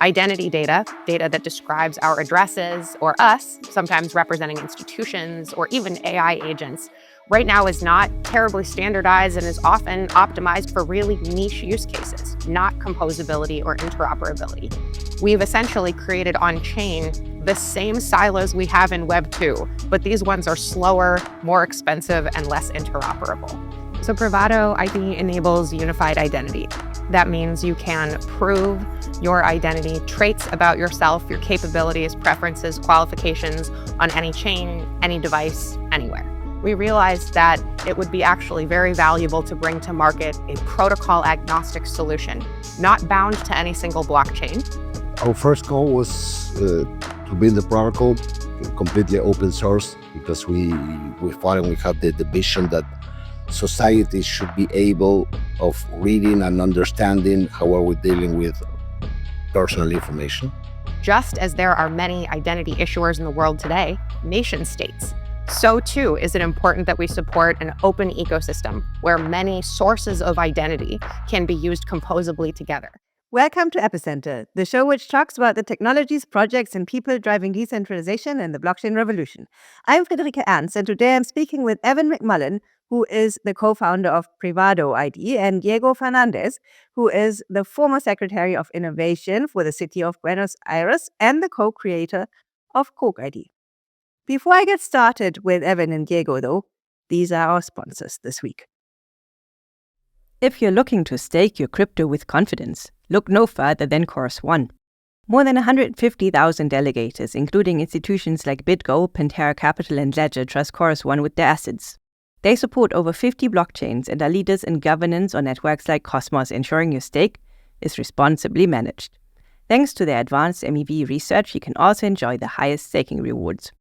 Identity data, data that describes our addresses or us, sometimes representing institutions or even AI agents, right now is not terribly standardized and is often optimized for really niche use cases, not composability or interoperability. We've essentially created on-chain the same silos we have in Web 2, but these ones are slower, more expensive, and less interoperable. So Privado ID enables unified identity. That means you can prove your identity, traits about yourself, your capabilities, preferences, qualifications on any chain, any device, anywhere. We realized that it would be actually very valuable to bring to market a protocol agnostic solution, not bound to any single blockchain. Our first goal was to build the protocol completely open source, because we thought we have the vision that society should be able of reading and understanding how are we dealing with personal information. Just as there are many identity issuers in the world today, nation states, so too is it important that we support an open ecosystem where many sources of identity can be used composably together. Welcome to Epicenter, the show which talks about the technologies, projects, and people driving decentralization and the blockchain revolution. I'm Friederike Ernst, and today I'm speaking with Evin McMullen, who is the co-founder of Privado ID, and Diego Fernandez, who is the former Secretary of Innovation for the city of Buenos Aires and the co-creator of Quark ID. Before I get started with Evin and Diego, though, these are our sponsors this week. If you're looking to stake your crypto with confidence, look no further than Chorus One. More than 150,000 delegators, including institutions like BitGo, Pantera Capital, and Ledger, trust Chorus One with their assets. They support over 50 blockchains and are leaders in governance on networks like Cosmos, ensuring your stake is responsibly managed. Thanks to their advanced MEV research, you can also enjoy the highest staking rewards.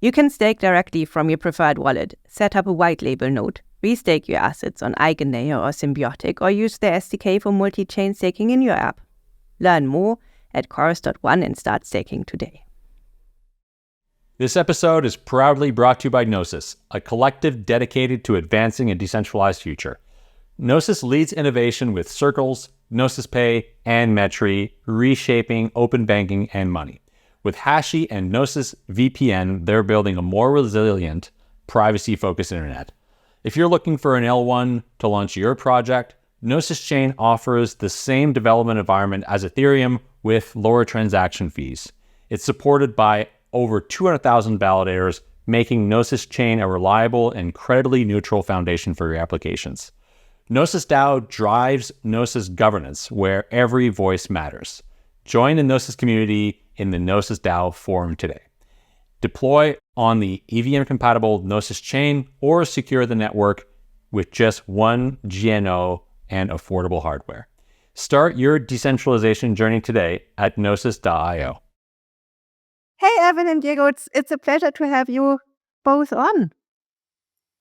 You can stake directly from your preferred wallet, set up a white label node, restake your assets on EigenLayer or Symbiotic, or use their SDK for multi-chain staking in your app. Learn more at chorus.one and start staking today. This episode is proudly brought to you by Gnosis, a collective dedicated to advancing a decentralized future. Gnosis leads innovation with Circles, Gnosis Pay, and Metri, reshaping open banking and money. With Hashi and Gnosis VPN, they're building a more resilient, privacy-focused internet. If you're looking for an L1 to launch your project, Gnosis Chain offers the same development environment as Ethereum with lower transaction fees. It's supported by over 200,000 validators, making Gnosis Chain a reliable and credibly neutral foundation for your applications. Gnosis DAO drives Gnosis governance, where every voice matters. Join the Gnosis community in the Gnosis DAO forum today. Deploy on the EVM-compatible Gnosis chain or secure the network with just one GNO and affordable hardware. Start your decentralization journey today at gnosis.io. Hey, Evin and Diego, it's a pleasure to have you both on.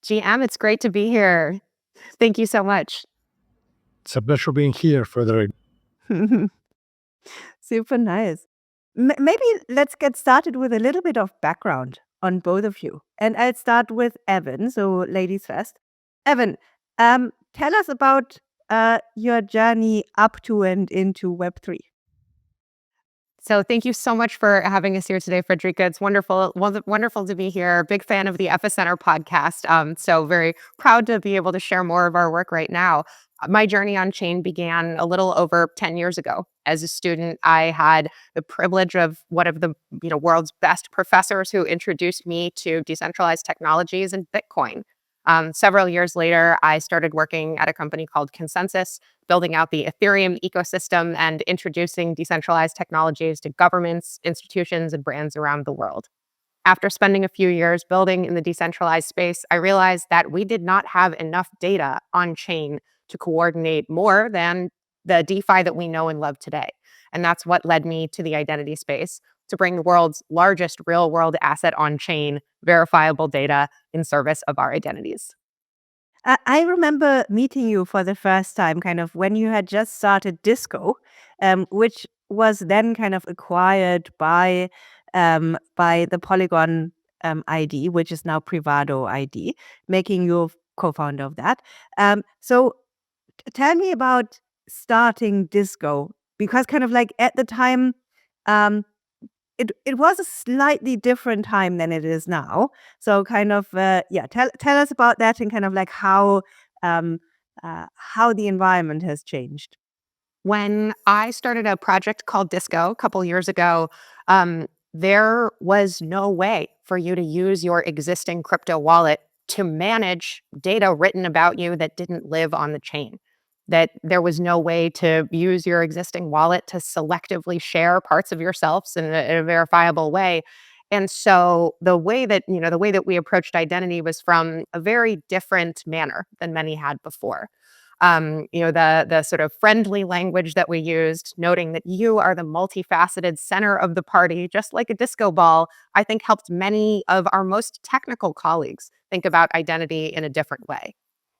GM, it's great to be here. Thank you so much. It's a pleasure being here, Frederick. Super nice. Maybe let's get started with a little bit of background on both of you. And I'll start with Evin, so ladies first. Evin, tell us about your journey up to and into Web3. So thank you so much for having us here today, Friederike. It's wonderful to be here. Big fan of the Epicenter podcast. So very proud to be able to share more of our work right now. My journey on chain began a little over 10 years ago. As a student, I had the privilege of one of the world's best professors who introduced me to decentralized technologies and Bitcoin. Several years later, I started working at a company called Consensus, building out the Ethereum ecosystem and introducing decentralized technologies to governments, institutions, and brands around the world. After spending a few years building in the decentralized space, I realized that we did not have enough data on chain to coordinate more than the DeFi that we know and love today. And that's what led me to the identity space, to bring the world's largest real-world asset on-chain, verifiable data in service of our identities. I remember meeting you for the first time kind of when you had just started Disco, which was then kind of acquired by the Polygon ID, which is now Privado ID, making you co-founder of that. So tell me about starting Disco, because kind of like at the time, It was a slightly different time than it is now. So kind of tell us about that and kind of like um, how the environment has changed. When I started a project called Disco a couple years ago, there was no way for you to use your existing crypto wallet to manage data written about you that didn't live on the chain. That there was no way to use your existing wallet to selectively share parts of yourselves in a verifiable way. And so the way that we approached identity was from a very different manner than many had before. The sort of friendly language that we used, noting that you are the multifaceted center of the party, just like a disco ball, I think helped many of our most technical colleagues think about identity in a different way.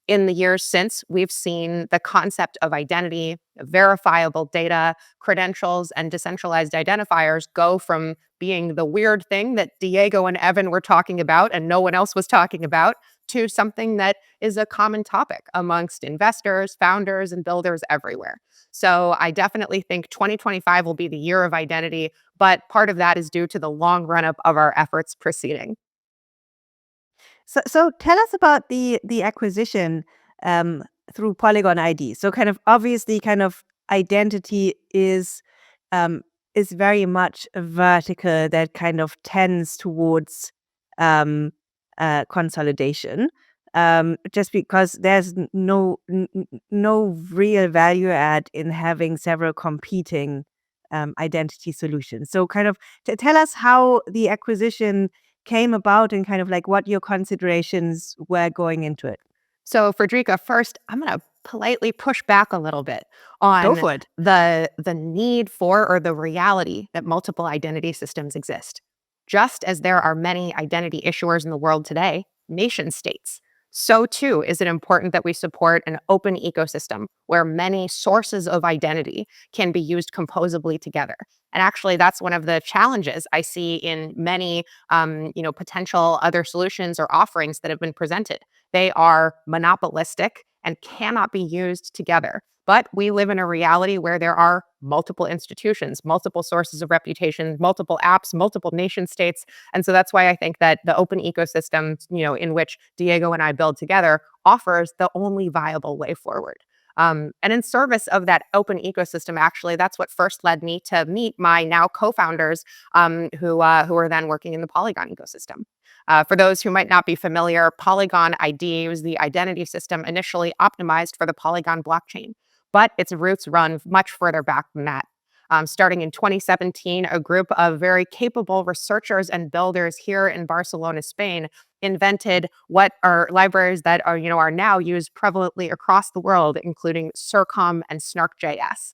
In the years since, we've seen the concept of identity, verifiable data, credentials, and decentralized identifiers go from being the weird thing that Diego and Evan were talking about and no one else was talking about to something that is a common topic amongst investors, founders, and builders everywhere. So I definitely think 2025 will be the year of identity, but part of that is due to the long run up of our efforts preceding. So tell us about the acquisition through Polygon ID. So kind of obviously kind of identity um, is very much a vertical that kind of tends towards um, consolidation. Just because there's no real value add in having several competing identity solutions. So kind of tell us how the acquisition came about and kind of like what your considerations were going into it. So, Frederica, first, I'm going to politely push back a little bit Go on for it. the need for or the reality that multiple identity systems exist. Just as there are many identity issuers in the world today, nation states, so too is it important that we support an open ecosystem where many sources of identity can be used composably together. And actually, that's one of the challenges I see in many, potential other solutions or offerings that have been presented. They are monopolistic and cannot be used together. But we live in a reality where there are multiple institutions, multiple sources of reputation, multiple apps, multiple nation states. And so that's why I think that the open ecosystem, in which Diego and I build together, offers the only viable way forward. And in service of that open ecosystem, actually, that's what first led me to meet my now co-founders, who are then working in the Polygon ecosystem. For those who might not be familiar, Polygon ID was the identity system initially optimized for the Polygon blockchain, but its roots run much further back than that. Starting in 2017, a group of very capable researchers and builders here in Barcelona, Spain, invented what are libraries that are now used prevalently across the world, including SIRCOM and SNARK.js.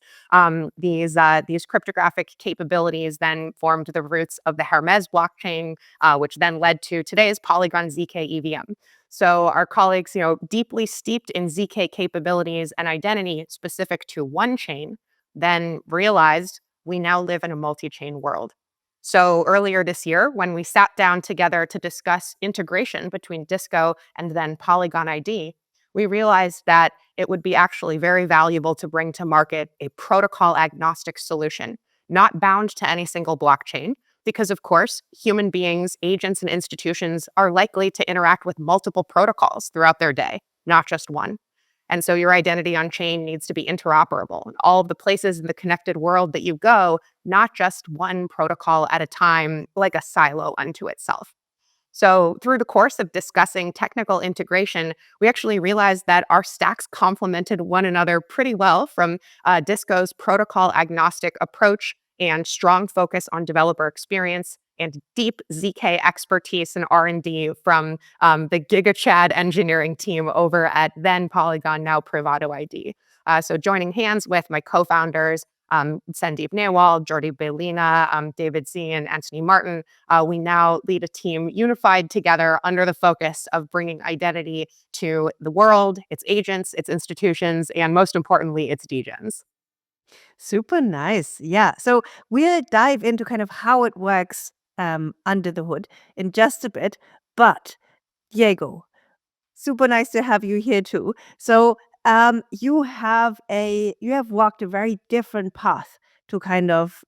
These cryptographic capabilities then formed the roots of the Hermes blockchain, which then led to today's Polygon ZK EVM. So our colleagues, deeply steeped in ZK capabilities and identity specific to one chain, then realized we now live in a multi-chain world. So earlier this year, when we sat down together to discuss integration between Disco and then Polygon ID, we realized that it would be actually very valuable to bring to market a protocol agnostic solution, not bound to any single blockchain, because of course, human beings, agents, and institutions are likely to interact with multiple protocols throughout their day, not just one. And so your identity on chain needs to be interoperable. And all of the places in the connected world that you go, not just one protocol at a time, like a silo unto itself. So through the course of discussing technical integration, we actually realized that our stacks complemented one another pretty well, from Disco's protocol agnostic approach and strong focus on developer experience and deep ZK expertise and R&D from the GigaChad engineering team over at then Polygon, now Privado ID. So joining hands with my co-founders, Sandeep Nawal, Jordi Belina, David Z, and Anthony Martin, we now lead a team unified together under the focus of bringing identity to the world, its agents, its institutions, and most importantly, its degens. Super nice. Yeah. So we'll dive into kind of how it works under the hood in just a bit. But Diego, super nice to have you here too. So you have walked a very different path to kind of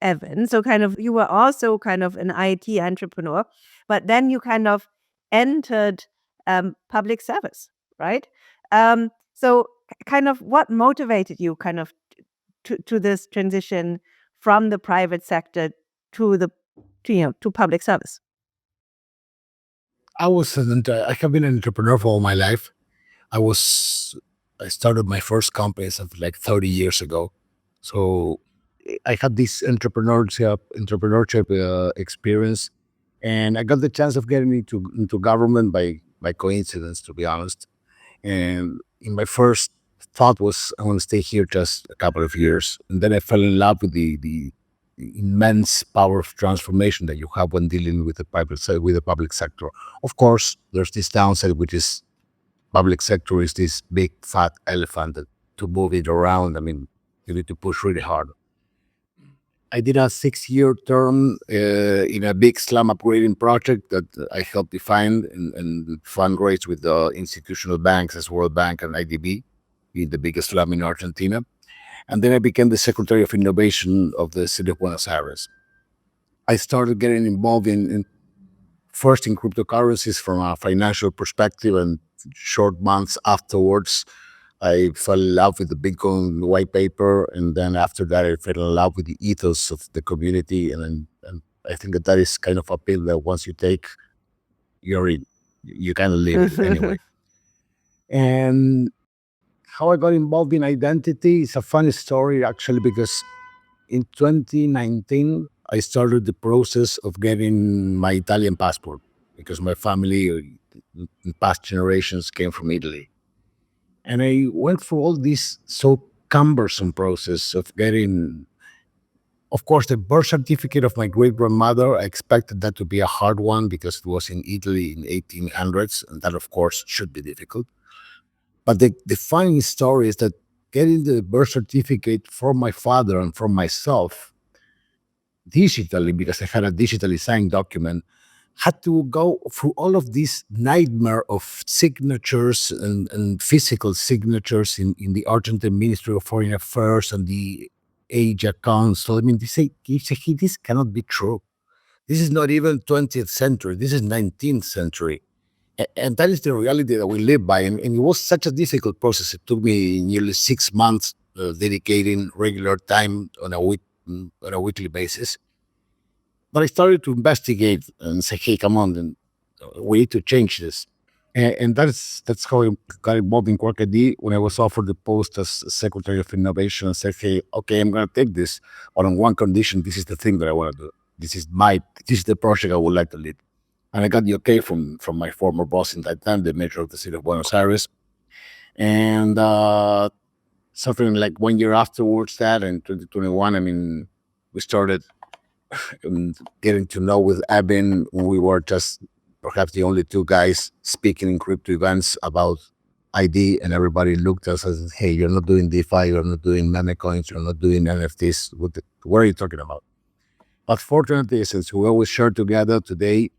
Evin. So kind of you were also kind of an IT entrepreneur, but then you kind of entered public service, right? So kind of what motivated you kind of to this transition from the private sector to public service? I have been an entrepreneur for all my life. I started my first company something like 30 years ago. So I had this entrepreneurship experience, and I got the chance of getting into government by coincidence, to be honest. And in my first thought was I want to stay here just a couple of years, and then I fell in love with the immense power of transformation that you have when dealing with the public sector. Of course, there's this downside, which is public sector is this big fat elephant that to move it around, I mean, you need to push really hard. I did a 6-year term in a big slum upgrading project that I helped define and fundraise with the institutional banks as World Bank and IDB in the biggest slum in Argentina. And then I became the Secretary of Innovation of the city of Buenos Aires. I started getting involved in first in cryptocurrencies from a financial perspective, and short months afterwards, I fell in love with the Bitcoin white paper, and then after that, I fell in love with the ethos of the community, and I think that is kind of a pill that once you take, you're in. You kind of live it anyway. And how I got involved in identity is a funny story, actually, because in 2019, I started the process of getting my Italian passport because my family in past generations came from Italy. And I went through all this so cumbersome process of getting, of course, the birth certificate of my great-grandmother. I expected that to be a hard one because it was in Italy in 1800s, and that, of course, should be difficult. But the funny story is that getting the birth certificate from my father and from myself digitally, because I had a digitally signed document, had to go through all of this nightmare of signatures and physical signatures in the Argentine Ministry of Foreign Affairs and the age accounts. I mean, this cannot be true. This is not even 20th century. This is 19th century. And that is the reality that we live by. And it was such a difficult process. It took me nearly 6 months dedicating regular time on a weekly basis. But I started to investigate and say, hey, come on, then we need to change this. And that's how I got involved in Quark ID when I was offered the post as Secretary of Innovation and said, hey, okay, I'm going to take this, but on one condition, this is the thing that I want to do. This is the project I would like to lead. And I got the okay from my former boss in that time, the mayor of the city of Buenos Aires. And something like 1 year afterwards that, in 2021, I mean, we started getting to know with Evin. We were just perhaps the only two guys speaking in crypto events about ID, and everybody looked at us and said, hey, you're not doing DeFi, you're not doing meme coins, you're not doing NFTs. What are you talking about? But fortunately, since we always share together today,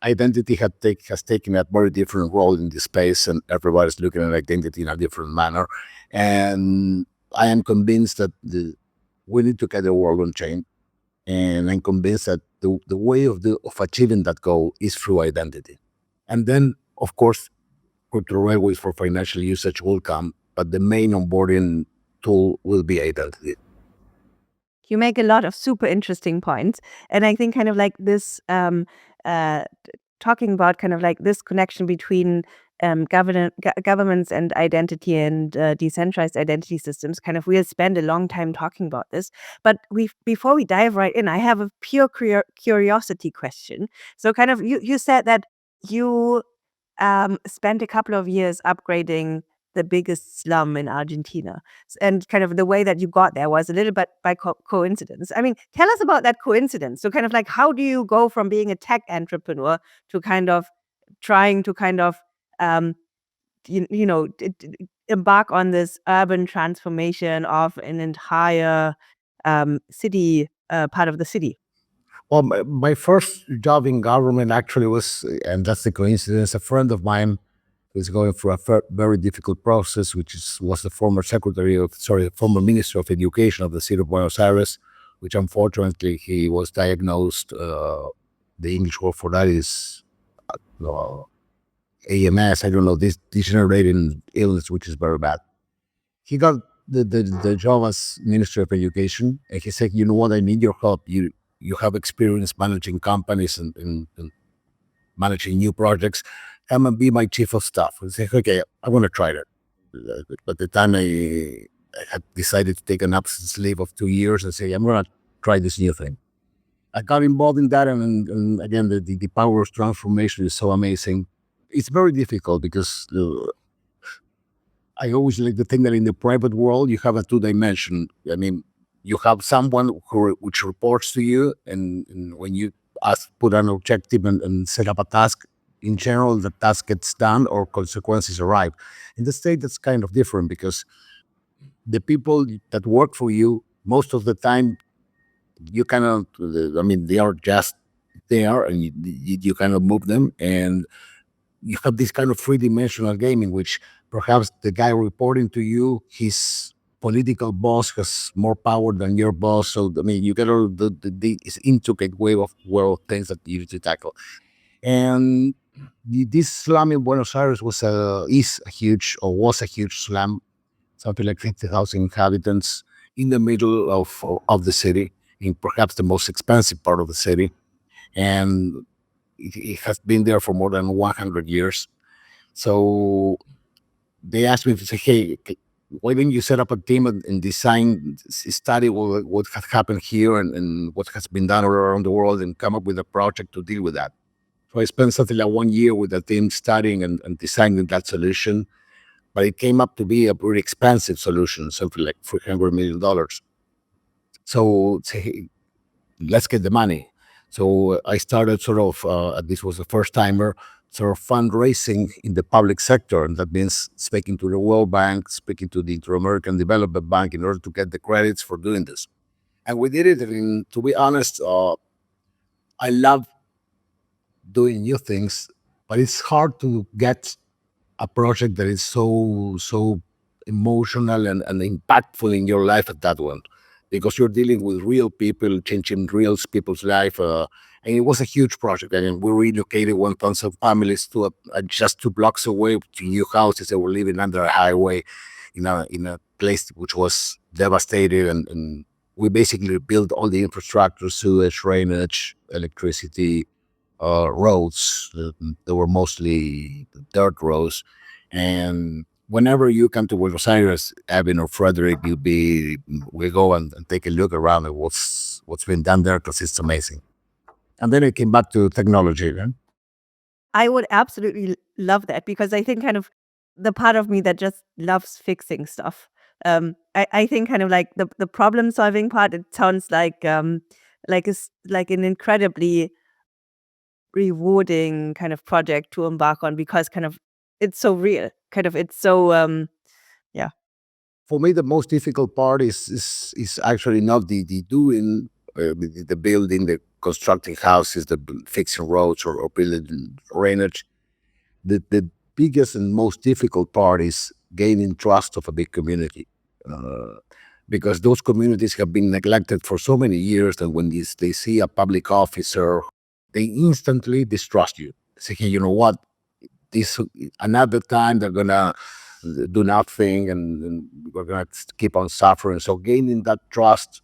identity has taken a very different role in this space, and everybody's looking at identity in a different manner. And I am convinced that we need to get the world on chain. And I'm convinced that the way of achieving that goal is through identity. And then, of course, crypto railways for financial usage will come, but the main onboarding tool will be identity. You make a lot of super interesting points. And I think kind of like this, talking about kind of like this connection between governments and identity and decentralized identity systems, kind of we'll spend a long time talking about this. But before we dive right in, I have a pure curiosity question. So kind of you said that you spent a couple of years upgrading the biggest slum in Argentina. And kind of the way that you got there was a little bit by coincidence. I mean, tell us about that coincidence. So kind of like, how do you go from being a tech entrepreneur to kind of trying to kind of, embark on this urban transformation of an entire city, part of the city? Well, my first job in government actually was, and that's the coincidence, a friend of mine was going through a very difficult process, was the former Minister of Education of the city of Buenos Aires, which unfortunately he was diagnosed. The English word for that is AMS. I don't know, this degenerating illness, which is very bad. He got the job as Minister of Education, and he said, "You know what? I need your help. You have experience managing companies and managing new projects. Come and be my chief of staff." I said, "Okay, I want to try that." At the time, I had decided to take an absence leave of 2 years and say, "I'm going to try this new thing." I got involved in that, and again, the power of transformation is so amazing. It's very difficult because I always like to think that in the private world, you have a two-dimension. I mean, you have someone which reports to you, and when you put an objective and set up a task, in general, the task gets done or consequences arrive. In the state, that's kind of different because the people that work for you, most of the time, you cannot, I mean, they are just there, and you cannot move them. And you have this kind of three-dimensional game in which perhaps the guy reporting to you, his political boss has more power than your boss. So, I mean, you get all this intricate way of world things that you need to tackle. And this slum in Buenos Aires was was a huge slum, something like 50,000 inhabitants in the middle of the city, in perhaps the most expensive part of the city. And it has been there for more than 100 years. So they asked me to say, "Hey, why didn't you set up a team and design, study what has happened here and what has been done all around the world and come up with a project to deal with that?" So I spent something like 1 year with the team studying and designing that solution. But it came up to be a pretty expensive solution, something like $300 million. So say, "Hey, let's get the money." So I started sort of, this was the first timer, sort of fundraising in the public sector. And that means speaking to the World Bank, speaking to the Inter-American Development Bank in order to get the credits for doing this. And we did it. And to be honest, I love doing new things, but it's hard to get a project that is so emotional and impactful in your life at that one, because you're dealing with real people, changing real people's life. And it was a huge project. And we relocated 1,000 families to just 2 blocks away to new houses that were living under a highway in a place which was devastated. And we basically built all the infrastructure, sewage, drainage, electricity, roads. They were mostly dirt roads. And whenever you come to Buenos Aires, Evin or Frederick, we go and take a look around at what's been done there, because it's amazing. And then it came back to technology. Right? I would absolutely love that, because I think kind of the part of me that just loves fixing stuff. I think kind of like the problem solving part, it sounds like it's like an incredibly rewarding kind of project to embark on, because kind of it's so real. Kind of it's so yeah. For me, the most difficult part is actually not the doing, the building, the constructing houses, the fixing roads or building drainage. The biggest and most difficult part is gaining trust of a big community, because those communities have been neglected for so many years that when they see a public officer, they instantly distrust you. Say, "Hey, you know what? This another time they're gonna do nothing, and we're gonna keep on suffering." So gaining that trust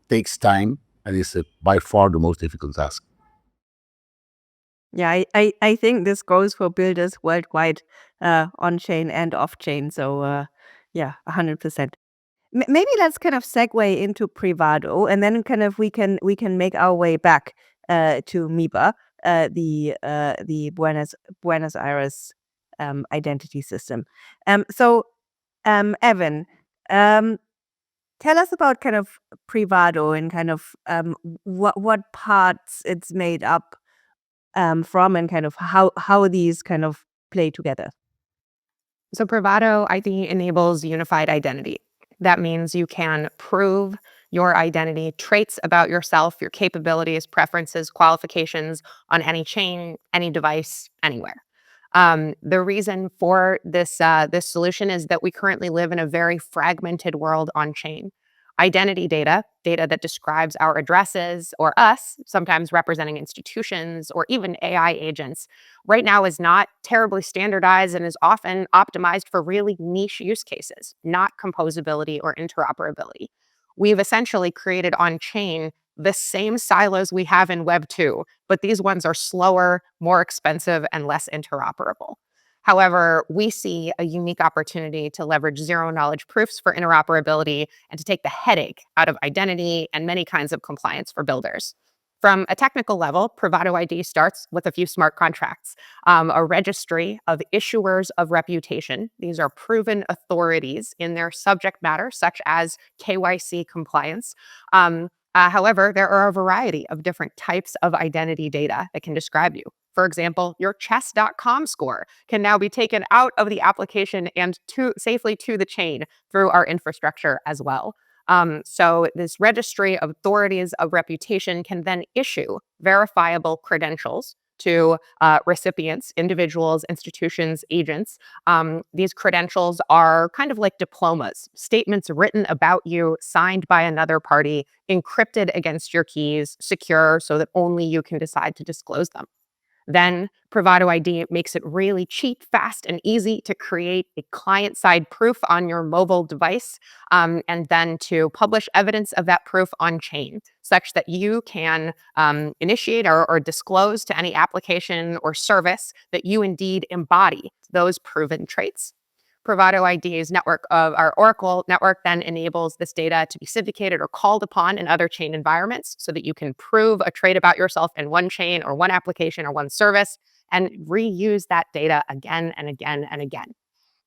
takes time, and is by far the most difficult task. Yeah, I think this goes for builders worldwide, on chain and off chain. So yeah, 100%. Maybe let's kind of segue into Privado, and then kind of we can make our way back to MIBA, the Buenos Aires identity system. Evan, um, tell us about kind of Privado and kind of what parts it's made up from, and kind of how these kind of play together. So Privado ID enables unified identity. That means you can prove your identity, traits about yourself, your capabilities, preferences, qualifications on any chain, any device, anywhere. The reason for this solution is that we currently live in a very fragmented world on chain. Identity data, data that describes our addresses or us, sometimes representing institutions or even AI agents, right now is not terribly standardized and is often optimized for really niche use cases, not composability or interoperability. We've essentially created on chain the same silos we have in Web 2, but these ones are slower, more expensive, and less interoperable. However, we see a unique opportunity to leverage zero-knowledge proofs for interoperability and to take the headache out of identity and many kinds of compliance for builders. From a technical level, Privado ID starts with a few smart contracts, a registry of issuers of reputation. These are proven authorities in their subject matter, such as KYC compliance. However, there are a variety of different types of identity data that can describe you. For example, your chess.com score can now be taken out of the application and safely to the chain through our infrastructure as well. So this registry of authorities of reputation can then issue verifiable credentials to recipients, individuals, institutions, agents. These credentials are kind of like diplomas, statements written about you, signed by another party, encrypted against your keys, secure so that only you can decide to disclose them. Then Privado ID makes it really cheap, fast, and easy to create a client-side proof on your mobile device, and then to publish evidence of that proof on chain, such that you can initiate or disclose to any application or service that you indeed embody those proven traits. Privado ID's network of our Oracle network then enables this data to be syndicated or called upon in other chain environments so that you can prove a trait about yourself in one chain or one application or one service and reuse that data again and again and again.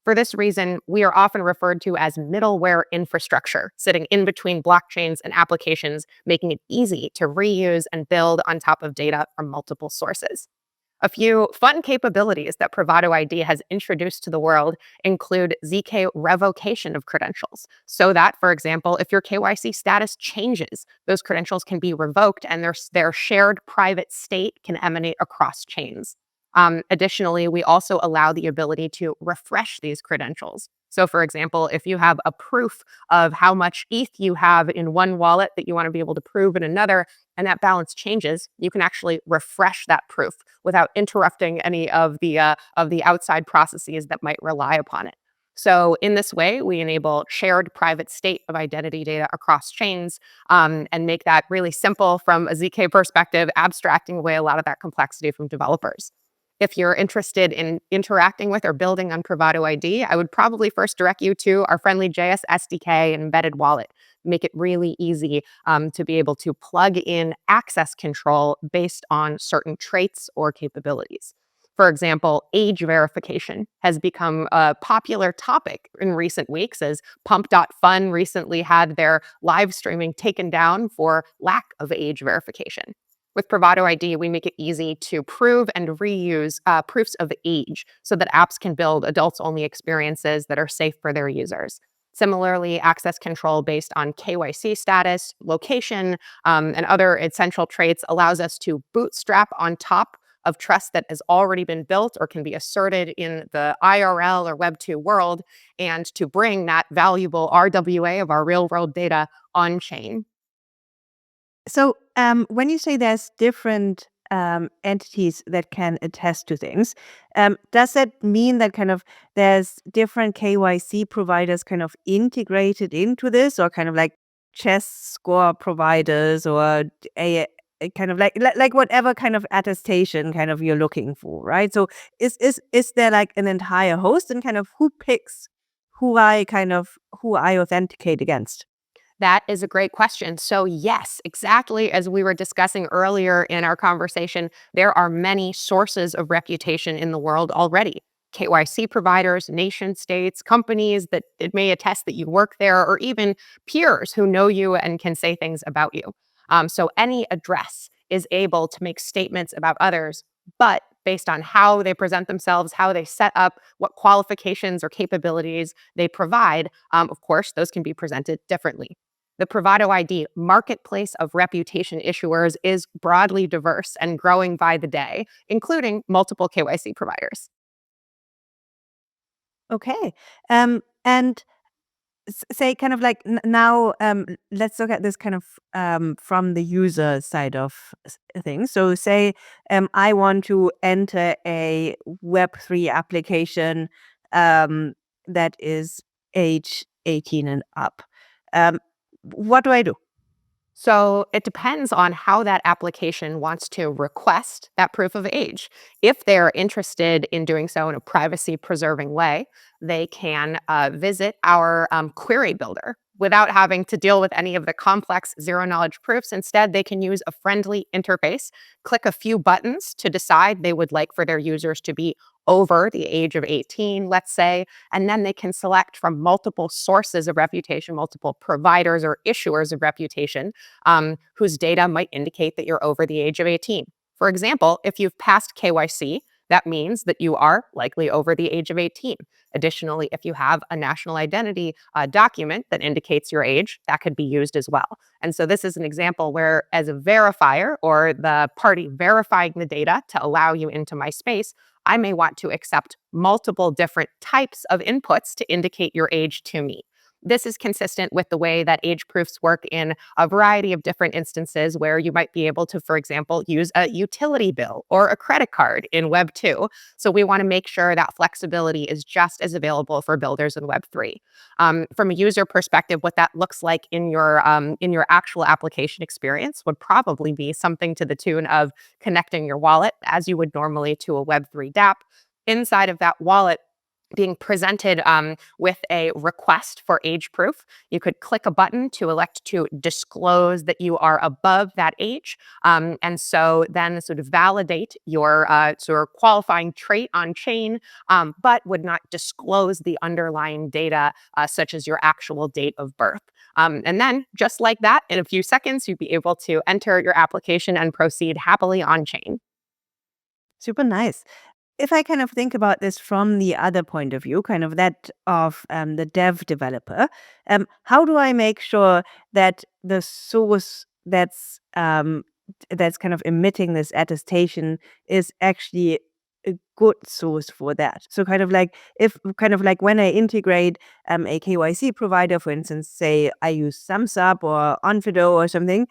For this reason, we are often referred to as middleware infrastructure, sitting in between blockchains and applications, making it easy to reuse and build on top of data from multiple sources. A few fun capabilities that Privado ID has introduced to the world include ZK revocation of credentials. So that, for example, if your KYC status changes, those credentials can be revoked and their shared private state can emanate across chains. Additionally, we also allow the ability to refresh these credentials. So, for example, if you have a proof of how much ETH you have in one wallet that you want to be able to prove in another, and that balance changes, you can actually refresh that proof without interrupting any of the outside processes that might rely upon it. So, in this way, we enable shared private state of identity data across chains, and make that really simple from a ZK perspective, abstracting away a lot of that complexity from developers. If you're interested in interacting with or building on Privado ID, I would probably first direct you to our friendly JS SDK and embedded wallet. Make it really easy to be able to plug in access control based on certain traits or capabilities. For example, age verification has become a popular topic in recent weeks as Pump.Fun recently had their live streaming taken down for lack of age verification. With Privado ID, we make it easy to prove and reuse proofs of age so that apps can build adults-only experiences that are safe for their users. Similarly, access control based on KYC status, location, and other essential traits allows us to bootstrap on top of trust that has already been built or can be asserted in the IRL or Web 2 world, and to bring that valuable RWA of our real-world data on-chain. So, when you say there's different entities that can attest to things, does that mean that kind of there's different KYC providers kind of integrated into this, or kind of like chess score providers, or kind of like whatever kind of attestation kind of you're looking for, right? So, is there like an entire host, and kind of who picks who I authenticate against? That is a great question. So, yes, exactly as we were discussing earlier in our conversation, there are many sources of reputation in the world already. KYC providers, nation states, companies that it may attest that you work there, or even peers who know you and can say things about you. So, any address is able to make statements about others, but based on how they present themselves, how they set up, what qualifications or capabilities they provide, of course, those can be presented differently. The Privado ID marketplace of reputation issuers is broadly diverse and growing by the day, including multiple KYC providers. Okay. And say kind of like now let's look at this kind of from the user side of things. So say I want to enter a Web3 application that is age 18 and up. What do I do? So it depends on how that application wants to request that proof of age. If they're interested in doing so in a privacy preserving way, they can visit our query builder without having to deal with any of the complex zero knowledge proofs. Instead, they can use a friendly interface, click a few buttons to decide they would like for their users to be over the age of 18, let's say, and then they can select from multiple sources of reputation, multiple providers or issuers of reputation whose data might indicate that you're over the age of 18. For example, if you've passed KYC, that means that you are likely over the age of 18. Additionally, if you have a national identity document that indicates your age, that could be used as well. And so this is an example where, as a verifier or the party verifying the data to allow you into my space, I may want to accept multiple different types of inputs to indicate your age to me. This is consistent with the way that age proofs work in a variety of different instances where you might be able to, for example, use a utility bill or a credit card in Web 2. So we want to make sure that flexibility is just as available for builders in Web 3. From a user perspective, what that looks like in your actual application experience would probably be something to the tune of connecting your wallet as you would normally to a Web 3 dApp. Inside of that wallet, being presented with a request for age proof. You could click a button to elect to disclose that you are above that age. And so then sort of validate your sort of qualifying trait on chain, but would not disclose the underlying data, such as your actual date of birth. And then, just like that, in a few seconds, you'd be able to enter your application and proceed happily on chain. Super nice. If I kind of think about this from the other point of view, kind of that of the dev developer, how do I make sure that the source that's kind of emitting this attestation is actually a good source for that? So kind of like if kind of like when I integrate a KYC provider, for instance, say I use SumSub or Onfido or something,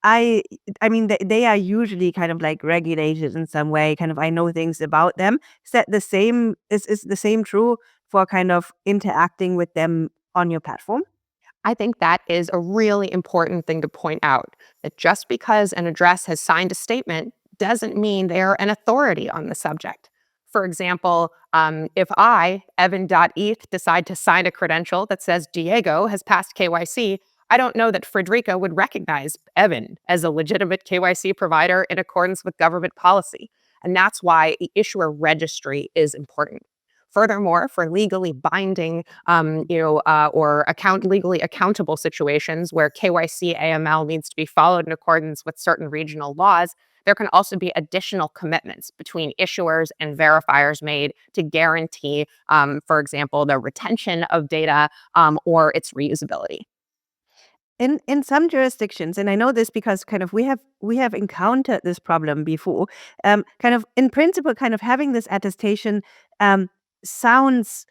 I I mean, they are usually kind of like regulated in some way, kind of I know things about them. Is the same true for kind of interacting with them on your platform? I think that is a really important thing to point out, that just because an address has signed a statement doesn't mean they're an authority on the subject. For example, if I, Evin.eth, decide to sign a credential that says Diego has passed KYC, I don't know that Frederica would recognize Evin as a legitimate KYC provider in accordance with government policy. And that's why the issuer registry is important. Furthermore, for legally binding or legally accountable situations where KYC AML needs to be followed in accordance with certain regional laws, there can also be additional commitments between issuers and verifiers made to guarantee, for example, the retention of data or its reusability. In some jurisdictions, and I know this because kind of we have encountered this problem before, kind of in principle, kind of having this attestation sounds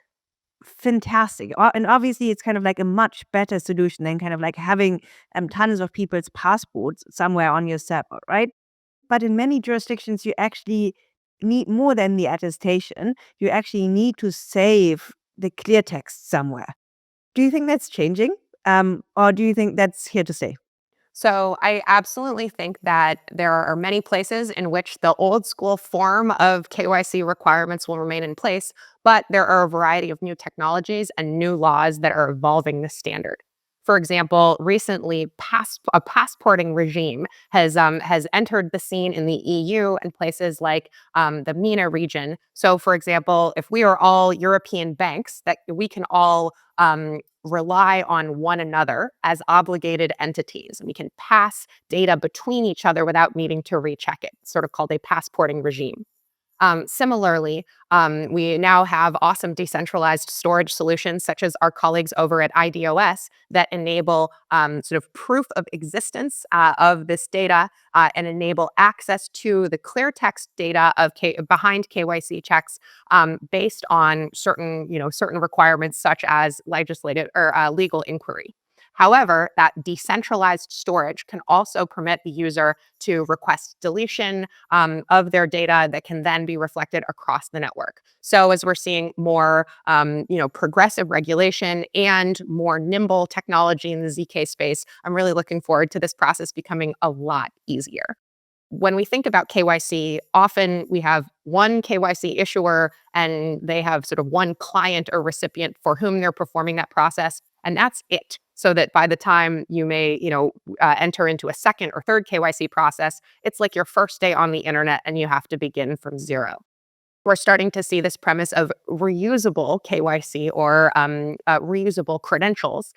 fantastic. And obviously, it's kind of like a much better solution than kind of like having tons of people's passports somewhere on your server, right? But in many jurisdictions, you actually need more than the attestation. You actually need to save the clear text somewhere. Do you think that's changing? Or do you think that's here to stay? So I absolutely think that there are many places in which the old school form of KYC requirements will remain in place, but there are a variety of new technologies and new laws that are evolving the standard. For example, recently, a passporting regime has entered the scene in the EU and places like the MENA region. So, for example, if we are all European banks, that we can all rely on one another as obligated entities. And we can pass data between each other without needing to recheck it, sort of called a passporting regime. Similarly, we now have awesome decentralized storage solutions such as our colleagues over at IDOS that enable sort of proof of existence of this data and enable access to the clear text data of behind KYC checks based on certain requirements such as legislative or legal inquiry. However, that decentralized storage can also permit the user to request deletion of their data that can then be reflected across the network. So as we're seeing more, progressive regulation and more nimble technology in the ZK space, I'm really looking forward to this process becoming a lot easier. When we think about KYC, often we have one KYC issuer and they have sort of one client or recipient for whom they're performing that process, and that's it. So that by the time you may, enter into a second or third KYC process, it's like your first day on the internet and you have to begin from zero. We're starting to see this premise of reusable KYC or reusable credentials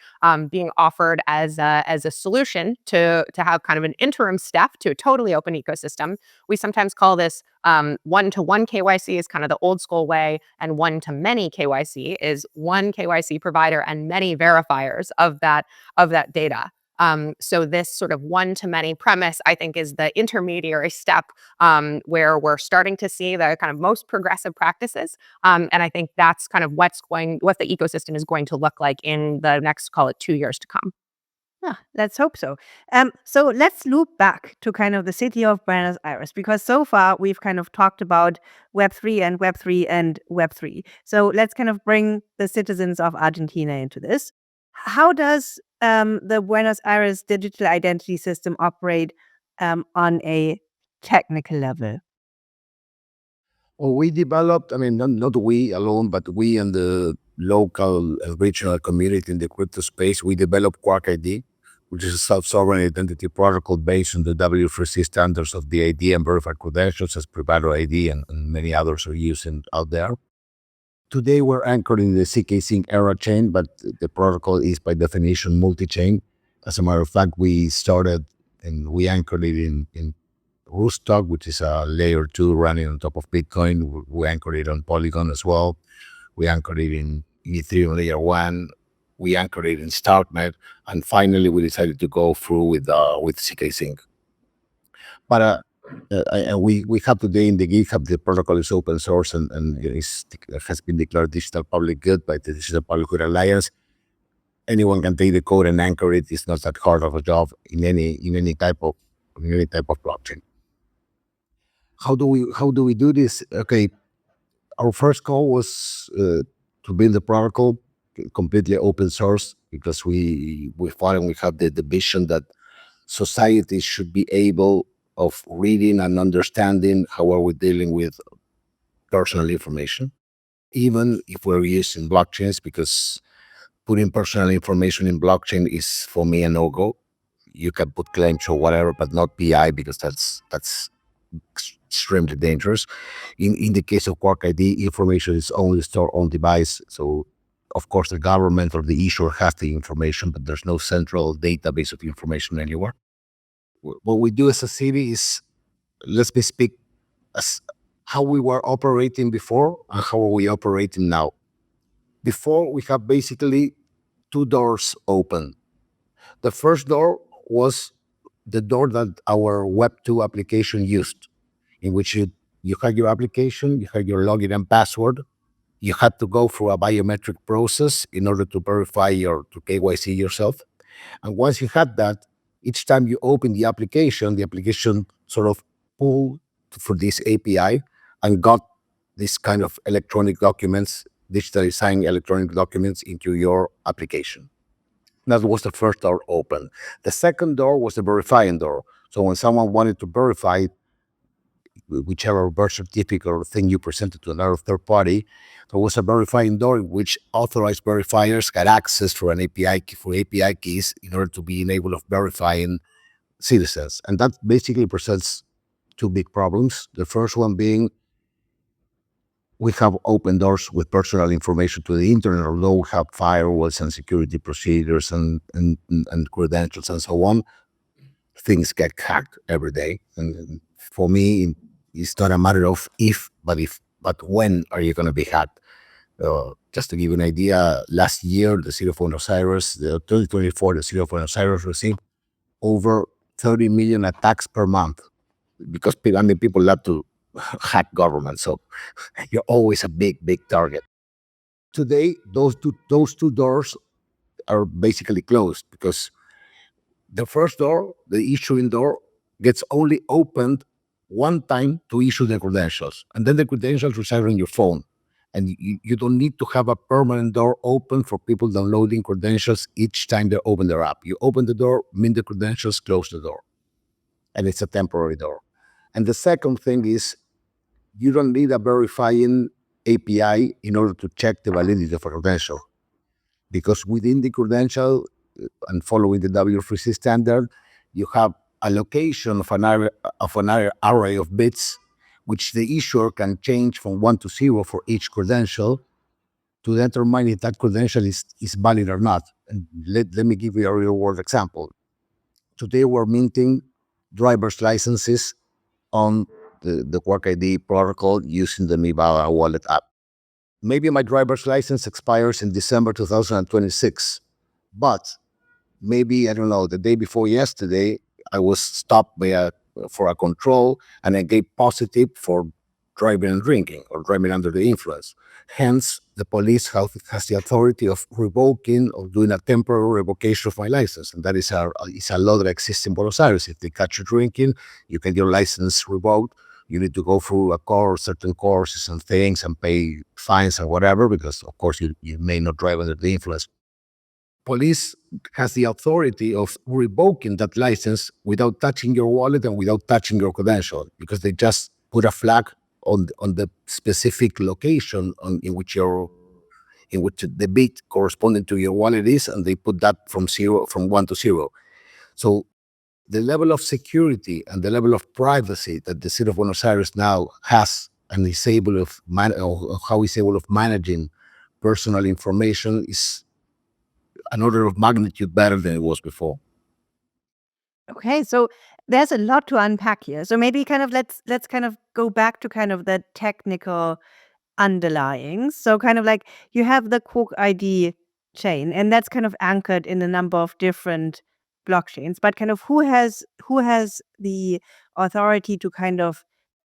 being offered as a solution to have kind of an interim step to a totally open ecosystem. We sometimes call this one-to-one KYC is kind of the old school way, and one-to-many KYC is one KYC provider and many verifiers of that data. So this sort of one-to-many premise, I think, is the intermediary step where we're starting to see the kind of most progressive practices. And I think that's kind of what the ecosystem is going to look like in the next, call it 2 years to come. Yeah, let's hope so. So let's loop back to kind of the city of Buenos Aires, because so far we've kind of talked about Web3 and Web3 and Web3. So let's kind of bring the citizens of Argentina into this. How does the Buenos Aires digital identity system operate on a technical level? Well, we developed, I mean, not we alone, but we and the local and regional community in the crypto space, we developed Quark ID, which is a self-sovereign identity protocol based on the W3C standards of the ID and verified credentials as Privado ID and many others are using out there. Today, we're anchored in the CK Sync era chain, but the protocol is by definition multi-chain. As a matter of fact, we started and we anchored it in Rootstock, which is a layer 2 running on top of Bitcoin. We anchored it on Polygon as well. We anchored it in Ethereum layer 1. We anchored it in Starknet. And finally, we decided to go through with CK Sync. But we have today in the GitHub, the protocol is open source and it has been declared digital public good by the Digital Public Good Alliance. Anyone can take the code and anchor it. It's not that hard of a job in any type of blockchain. How do we do this? Okay, our first goal was to build the protocol completely open source, because we finally we have the vision that society should be able of reading and understanding how are we dealing with personal information, even if we're using blockchains, because putting personal information in blockchain is for me a no-go. You can put claims or whatever, but not PI, because that's extremely dangerous. In the case of Quark ID, information is only stored on device. So of course the government or the issuer has the information, but there's no central database of information anywhere. What we do as a city is, let me speak as how we were operating before and how are we operating now. Before, we have basically two doors open. The first door was the door that our Web2 application used, in which you had your application, you had your login and password. You had to go through a biometric process in order to verify to KYC yourself. And once you had that, each time you open the application sort of pulled for this API and got this kind of electronic documents, digitally signed electronic documents into your application. That was the first door open. The second door was the verifying door. So when someone wanted to verify whichever birth certificate or thing you presented to another third party, there was a verifying door in which authorized verifiers had access for API keys in order to be enabled of verifying citizens. And that basically presents two big problems. The first one being we have open doors with personal information to the internet, although we have firewalls and security procedures and credentials and so on. Things get hacked every day. And for me, It's not a matter of if, but when are you going to be hacked? Just to give you an idea, last year, the city of Buenos Aires, the 2024, the city of Buenos Aires received over 30 million attacks per month because people love to hack government. So you're always a big target. Today, those two doors are basically closed because the first door, the issuing door, gets only opened one time to issue the credentials, and then the credentials reside on your phone. And you don't need to have a permanent door open for people downloading credentials each time they open their app. You open the door, mint the credentials, close the door. And it's a temporary door. And the second thing is you don't need a verifying API in order to check the validity of a credential. Because within the credential, and following the W3C standard, you have allocation of an array of bits, which the issuer can change from 1 to 0 for each credential to determine if that credential is valid or not. And let me give you a real-world example. Today, we're minting driver's licenses on the Quark ID protocol using the MiBala wallet app. Maybe my driver's license expires in December 2026, but maybe, I don't know, the day before yesterday, I was stopped for a control and I gave positive for driving and drinking or driving under the influence. Hence, the police has the authority of revoking or doing a temporary revocation of my license. And that is a law that exists in Buenos Aires. If they catch you drinking, you get your license revoked. You need to go through certain courses and things and pay fines and whatever, because of course you may not drive under the influence. Police has the authority of revoking that license without touching your wallet and without touching your credential, because they just put a flag on the specific location in which the bit corresponding to your wallet is, and they put that from 1 to 0. So the level of security and the level of privacy that the city of Buenos Aires now has and is able of how it's able of managing personal information is an order of magnitude better than it was before. Okay, so there's a lot to unpack here. So maybe kind of let's kind of go back to kind of the technical underlyings. So kind of like you have the Quark ID chain, and that's kind of anchored in a number of different blockchains. But kind of who has the authority to kind of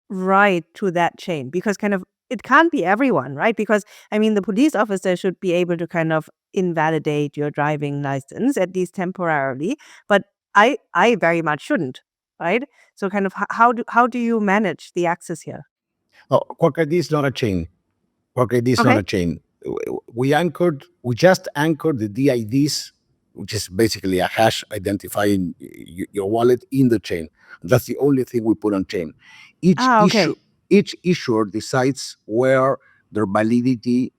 write to that chain? Because kind of it can't be everyone, right? Because I mean, the police officer should be able to kind of invalidate your driving license, at least temporarily. But I very much shouldn't, right? So kind of how do you manage the access here? Oh, Quark ID is not a chain. Quark ID is not Okay. a chain. We just anchored the DIDs, which is basically a hash identifying your wallet in the chain. That's the only thing we put on chain. Okay. Each issuer decides where their validity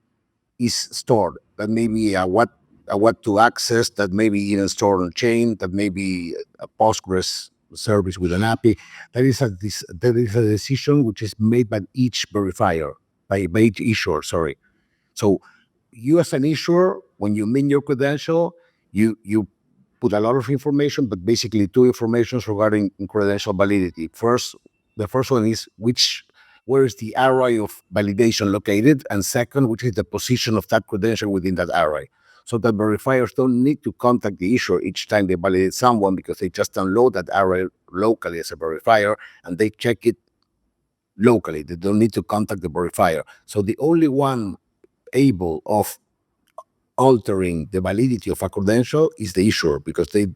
is stored. That may be a what to access, that may be even stored on chain, that may be a Postgres service with an API. That is a decision which is made by each verifier, by each issuer, sorry. So you as an issuer, when you mint your credential, you put a lot of information, but basically two informations regarding credential validity. The first one is where is the array of validation located? And second, which is the position of that credential within that array. So that verifiers don't need to contact the issuer each time they validate someone, because they just download that array locally as a verifier and they check it locally. They don't need to contact the verifier. So the only one able of altering the validity of a credential is the issuer, because they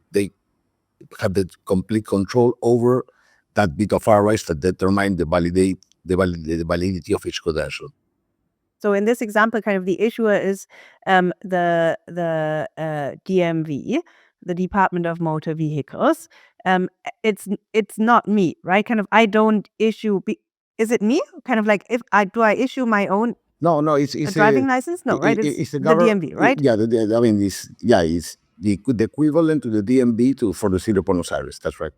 have the complete control over that bit of arrays that determine the validity of each credential. So in this example, kind of the issuer is the DMV, the Department of Motor Vehicles. It's not me, right? Kind of I don't issue. Is it me? Kind of like do I issue my own No, it's a driving license? No, right? It's the DMV, right? Yeah, I mean, it's the equivalent to the DMV for the city of Buenos Aires. That's right.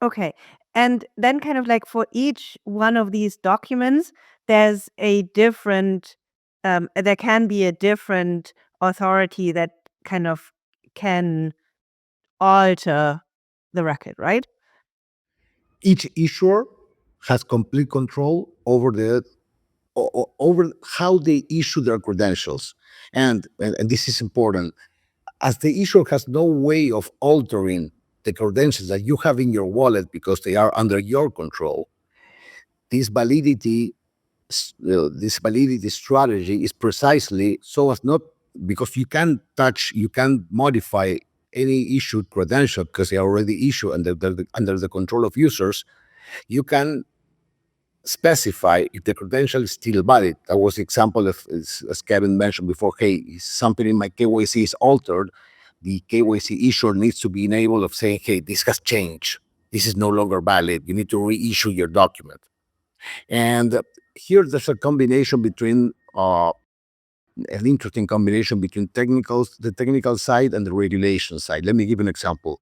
Okay. And then kind of like for each one of these documents, there's a different, there can be a different authority that kind of can alter the record, right? Each issuer has complete control over over how they issue their credentials. And this is important, as the issuer has no way of altering the credentials that you have in your wallet because they are under your control, this validity this validity strategy is precisely so as not, because you can't modify any issued credential because they are already issued under the control of users. You can specify if the credential is still valid. That was the example of, as Kevin mentioned before, hey, if something in my KYC is altered, the KYC issuer needs to be enabled of saying, hey, this has changed. This is no longer valid. You need to reissue your document. And here there's a combination between an interesting combination between the technical side and the regulation side. Let me give an example.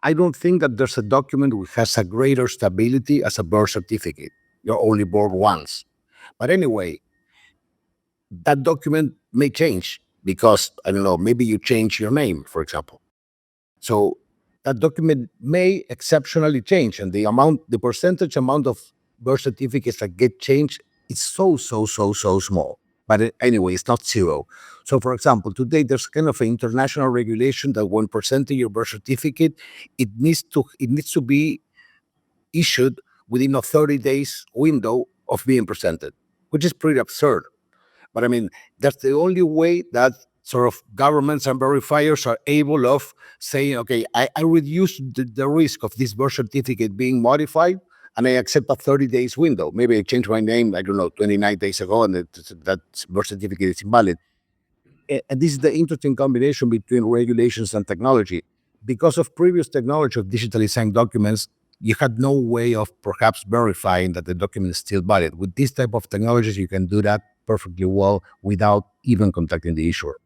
I don't think that there's a document which has a greater stability as a birth certificate. You're only born once. But anyway, that document may change because, I don't know, maybe you change your name, for example. So that document may exceptionally change, and the percentage amount of birth certificates that get changed is so small. But anyway, it's not zero. So, for example, today there's kind of an international regulation that when presenting your birth certificate, it needs to be issued within a 30 days window of being presented, which is pretty absurd. But I mean, that's the only way that sort of governments and verifiers are able of saying, okay, I reduce the risk of this birth certificate being modified, and I accept a 30 days window. Maybe I changed my name, I don't know, 29 days ago, and that birth certificate is invalid. And this is the interesting combination between regulations and technology. Because of previous technology of digitally signed documents, you had no way of perhaps verifying that the document is still valid. With this type of technologies, you can do that perfectly well without even contacting the issuer.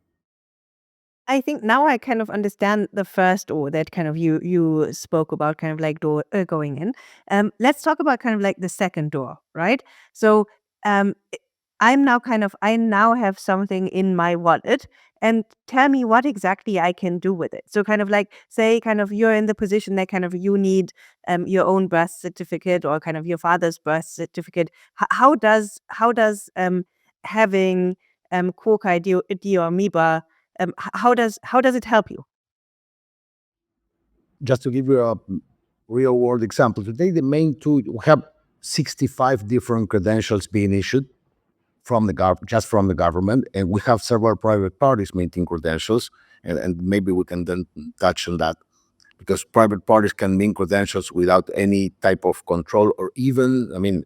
I think now I kind of understand the first door that kind of you spoke about, kind of like door going in. Let's talk about kind of like the second door, right? So um, I now have something in my wallet, and tell me what exactly I can do with it. So kind of like, say kind of you're in the position that kind of you need your own birth certificate or kind of your father's birth certificate. How does having Quark ID or MIBA, how does it help you? Just to give you a real world example, today the main two, we have 65 different credentials being issued from just from the government, and we have several private parties minting credentials, and maybe we can then touch on that, because private parties can mint credentials without any type of control, or even, I mean,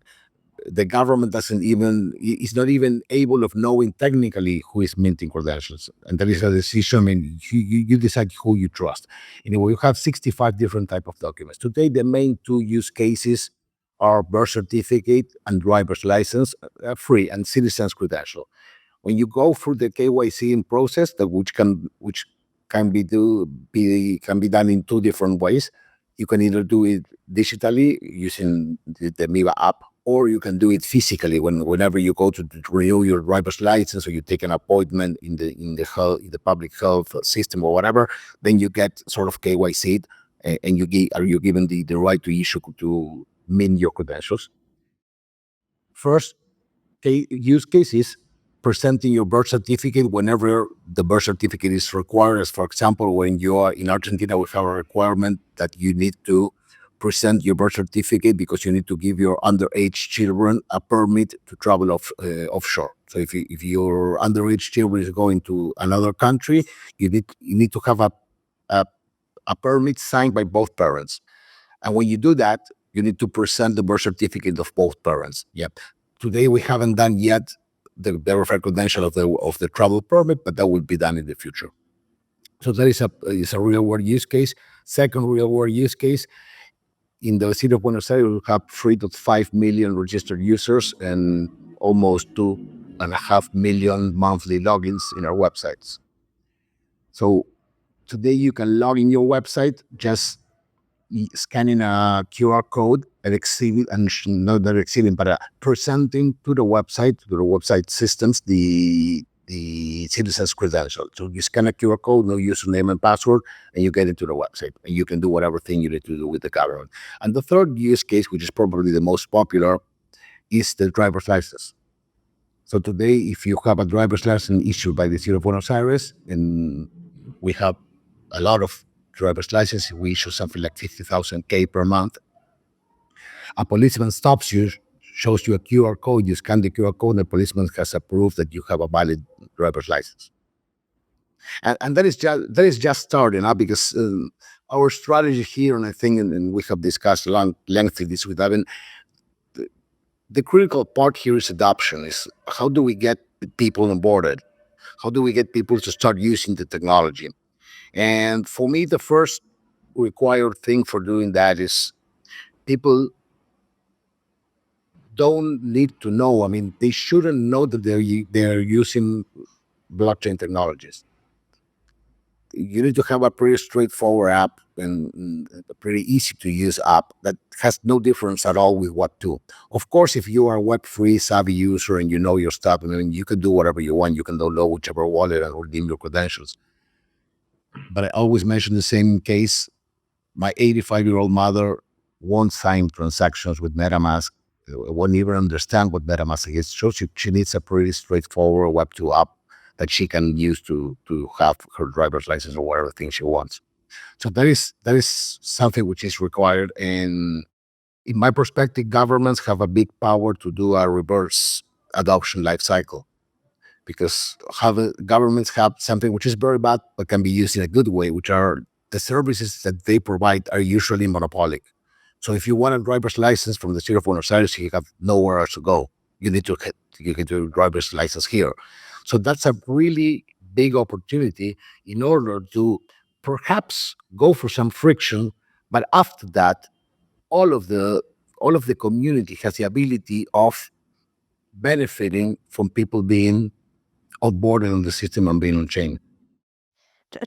the government is not even able of knowing technically who is minting credentials. And that is a decision. I mean, you decide who you trust. Anyway, you have 65 different type of documents. Today, the main two use cases are birth certificate and driver's license, free, and citizen's credential. When you go through the KYC process, which can be done in two different ways. You can either do it digitally using the MIBA app, or you can do it physically whenever you go to renew your driver's license, or you take an appointment in the public health system or whatever. Then you get sort of KYC, and are you given the right to mint your credentials. First use case is presenting your birth certificate whenever the birth certificate is required. As for example, when you are in Argentina, we have a requirement that you need to present your birth certificate because you need to give your underage children a permit to travel offshore. So if your underage children is going to another country, you need to have a permit signed by both parents. And when you do that, you need to present the birth certificate of both parents. Yep. Today we haven't done yet the verified credential of the travel permit, but that will be done in the future. So that is a real world use case. Second real world use case, in the city of Buenos Aires, we have 3.5 million registered users and almost 2.5 million monthly logins in our websites. So today you can log in your website just scanning a QR code and presenting to the website systems the the citizen's credential. So you scan a QR code, no username and password, and you get into the website, and you can do whatever thing you need to do with the government. And the third use case, which is probably the most popular, is the driver's license. So today, if you have a driver's license issued by the city of Buenos Aires, and we have a lot of driver's licenses, we issue something like 50,000 K per month. A policeman stops you, shows you a QR code, you scan the QR code, and the policeman has approved that you have a valid driver's license. And that is just starting up, because our strategy here, and I think, and we have discussed lengthy this with Evin, the critical part here is adoption. Is how do we get people onboarded? How do we get people to start using the technology? And for me, the first required thing for doing that is people don't need to know. I mean, they shouldn't know that they're using blockchain technologies. You need to have a pretty straightforward app and a pretty easy to use app that has no difference at all with what to. Of course, if you are a Web3 savvy user and you know your stuff, I mean, you can do whatever you want. You can download whichever wallet and redeem your credentials. But I always mention the same case. My 85-year-old mother won't sign transactions with MetaMask, won't even understand what MetaMask is. So she needs a pretty straightforward Web2 app that she can use to have her driver's license or whatever thing she wants. So that is something which is required. And in my perspective, governments have a big power to do a reverse adoption life cycle, because governments have something which is very bad but can be used in a good way, which are the services that they provide are usually monopolic. So if you want a driver's license from the city of Buenos Aires, you have nowhere else to go. You need to get your driver's license here. So that's a really big opportunity in order to perhaps go for some friction, but after that, all of the community has the ability of benefiting from people being onboarded on the system and being on chain.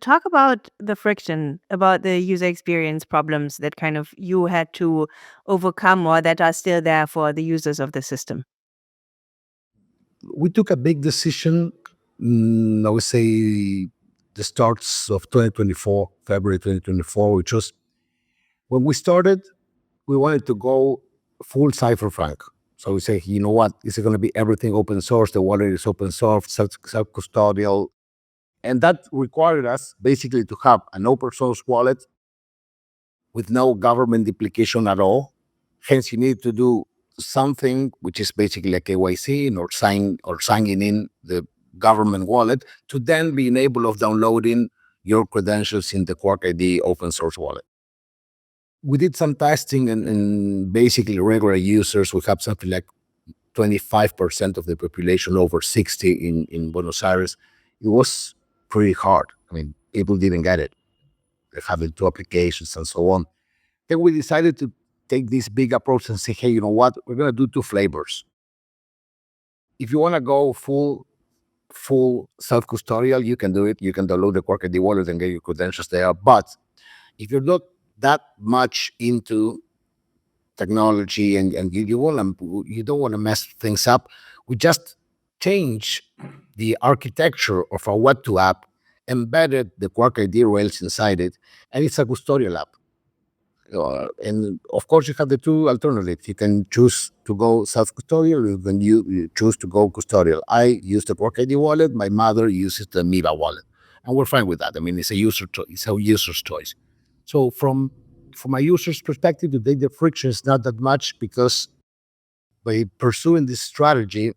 Talk about the friction, about the user experience problems that kind of you had to overcome or that are still there for the users of the system. We took a big decision, I would say the starts of 2024, February 2024, which was when we started, we wanted to go full cypherpunk. So we say, you know what, is it going to be everything open source? The wallet is open source, self-custodial. And that required us basically to have an open source wallet with no government implication at all. Hence, you need to do something which is basically a KYC or signing in the government wallet to then be enabled of downloading your credentials in the Quark ID open source wallet. We did some testing and basically regular users, we have something like 25% of the population over 60 in Buenos Aires. It was pretty hard. I mean, people didn't get it. They're having two applications and so on. Then we decided to take this big approach and say, hey, you know what? We're going to do two flavors. If you want to go full self-custodial, you can do it. You can download the Quark ID wallet and get your credentials there. But if you're not that much into technology and you don't want to mess things up, we just change the architecture of our Web2 app, embedded the Quark ID rails inside it, and it's a custodial app. And of course, you have the two alternatives. You can choose to go self-custodial, then you choose to go custodial. I use the Quark ID wallet. My mother uses the MIBA wallet, and we're fine with that. I mean, it's a user's choice. So from a user's perspective, today the friction is not that much, because by pursuing this strategy,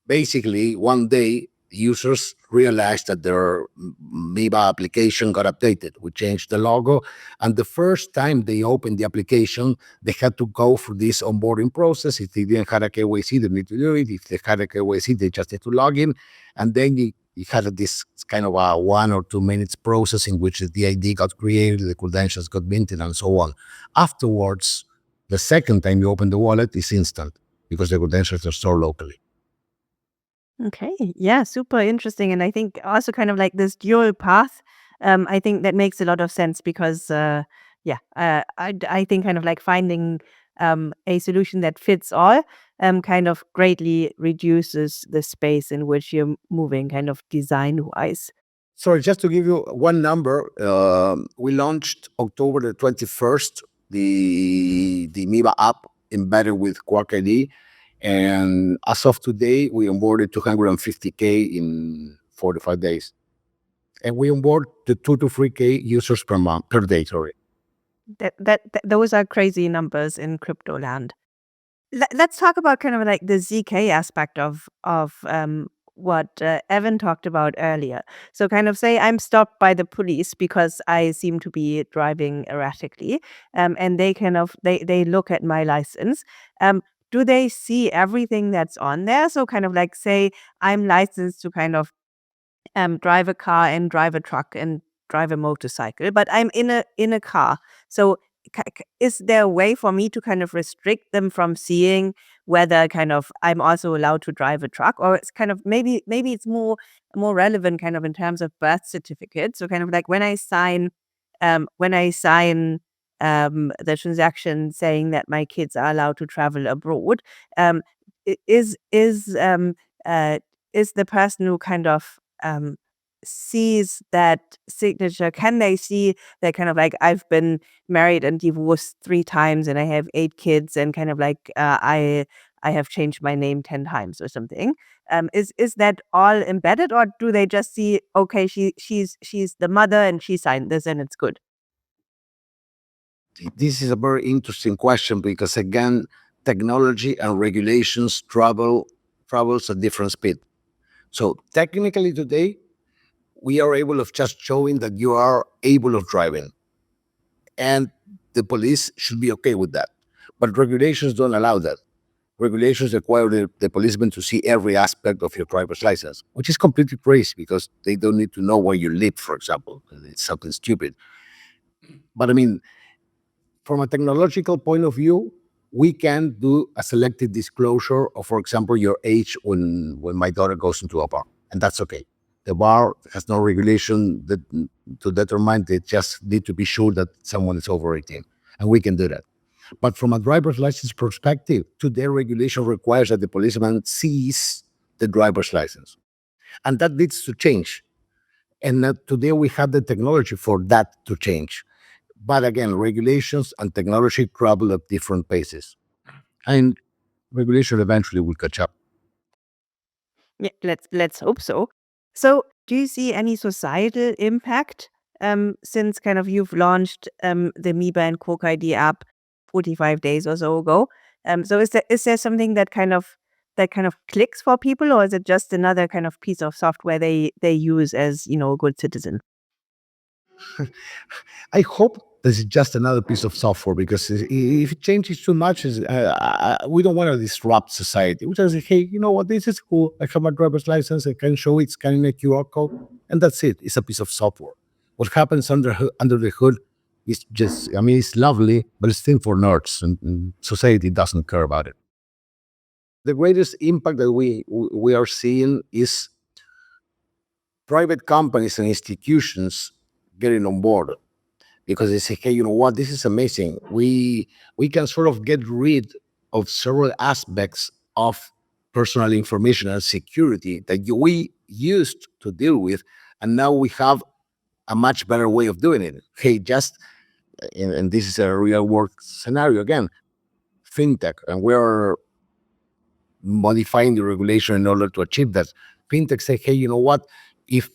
basically one day users realized that their MIBA application got updated. We changed the logo, and the first time they opened the application, they had to go through this onboarding process. If they didn't have a KYC, they need to do it. If they had a KYC, they just need to log in, and then you had this kind of a 1 or 2 minutes process in which the ID got created, the credentials got minted, and so on. Afterwards, the second time you open the wallet is instant, because the credentials are stored locally. Okay. Yeah, super interesting. And I think also kind of like this dual path, I think that makes a lot of sense because, I think kind of like finding a solution that fits all kind of greatly reduces the space in which you're moving, kind of design-wise. Sorry, just to give you one number, we launched October the 21st, the MIBA app embedded with Quark ID. And as of today, we onboarded 250K in 4 to 5 days. And we onboard the 2 to 3K users per month, per day, sorry. Those are crazy numbers in crypto land. Let's talk about kind of like the ZK aspect of what Evin talked about earlier. So kind of say I'm stopped by the police because I seem to be driving erratically, and they kind of they look at my license. Do they see everything that's on there? So kind of like say I'm licensed to kind of drive a car and drive a truck and drive a motorcycle, but I'm in a car. So is there a way for me to kind of restrict them from seeing whether kind of I'm also allowed to drive a truck, or it's kind of maybe it's more relevant kind of in terms of birth certificate. So kind of like when I sign the transaction saying that my kids are allowed to travel abroad, is the person who kind of sees that signature, can they see that kind of like I've been married and divorced 3 times and I have 8 kids and kind of like I have changed my name 10 times or something? Is that all embedded, or do they just see, okay, she's the mother and she signed this and it's good? This is a very interesting question because, again, technology and regulations travels at different speed. So technically today, we are able of just showing that you are able of driving, and the police should be okay with that. But regulations don't allow that. Regulations require the policeman to see every aspect of your driver's license, which is completely crazy because they don't need to know where you live, for example. It's something stupid. But I mean, from a technological point of view, we can do a selective disclosure of, for example, your age when my daughter goes into a bar, and that's okay. The bar has no regulation to determine. They just need to be sure that someone is over 18, and we can do that. But from a driver's license perspective, today regulation requires that the policeman sees the driver's license, and that needs to change. And today we have the technology for that to change. But again, regulations and technology travel at different paces, and regulation eventually will catch up. Yeah, let's hope so. So, do you see any societal impact since kind of you've launched the MIBA and Quark ID app 45 days or so ago? So, is there something that kind of clicks for people, or is it just another kind of piece of software they use as a good citizen? I hope this is just another piece of software because if it changes too much, we don't want to disrupt society. We just say, hey, you know what? This is cool. I have my driver's license. I can show it, scanning a QR code, and that's it. It's a piece of software. What happens under the hood is just, I mean, it's lovely, but it's still for nerds, and society doesn't care about it. The greatest impact that we are seeing is private companies and institutions getting on board, because they say, hey, you know what, this is amazing. We can sort of get rid of several aspects of personal information and security that we used to deal with, and now we have a much better way of doing it. Hey, and this is a real world scenario again, fintech, and we're modifying the regulation in order to achieve that. Fintech say, hey, you know what, if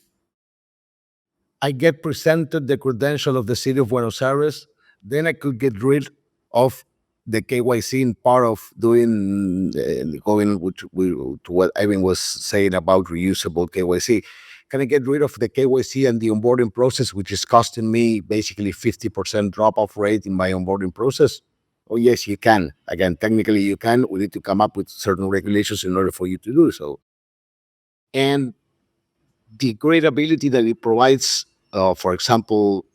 I get presented the credential of the city of Buenos Aires, then I could get rid of the KYC in part of doing, going to what Evin was saying about reusable KYC. Can I get rid of the KYC and the onboarding process, which is costing me basically 50% drop-off rate in my onboarding process? Oh, yes, you can. Again, technically you can. We need to come up with certain regulations in order for you to do so. And the great ability that it provides, for example,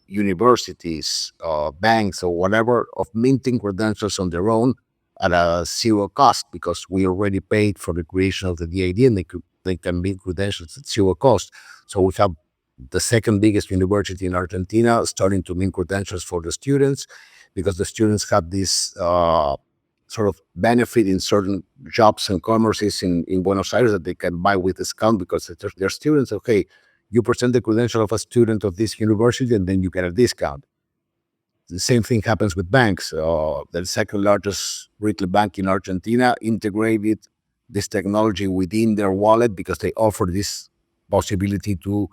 universities, banks, or whatever, of minting credentials on their own at a zero cost, because we already paid for the creation of the DID, and they can mint credentials at zero cost. So we have the second biggest university in Argentina starting to mint credentials for the students, because the students have this sort of benefit in certain jobs and commerces in Buenos Aires that they can buy with discount because they're students. Okay, you present the credential of a student of this university and then you get a discount. The same thing happens with banks. The second largest retail bank in Argentina integrated this technology within their wallet because they offer this possibility to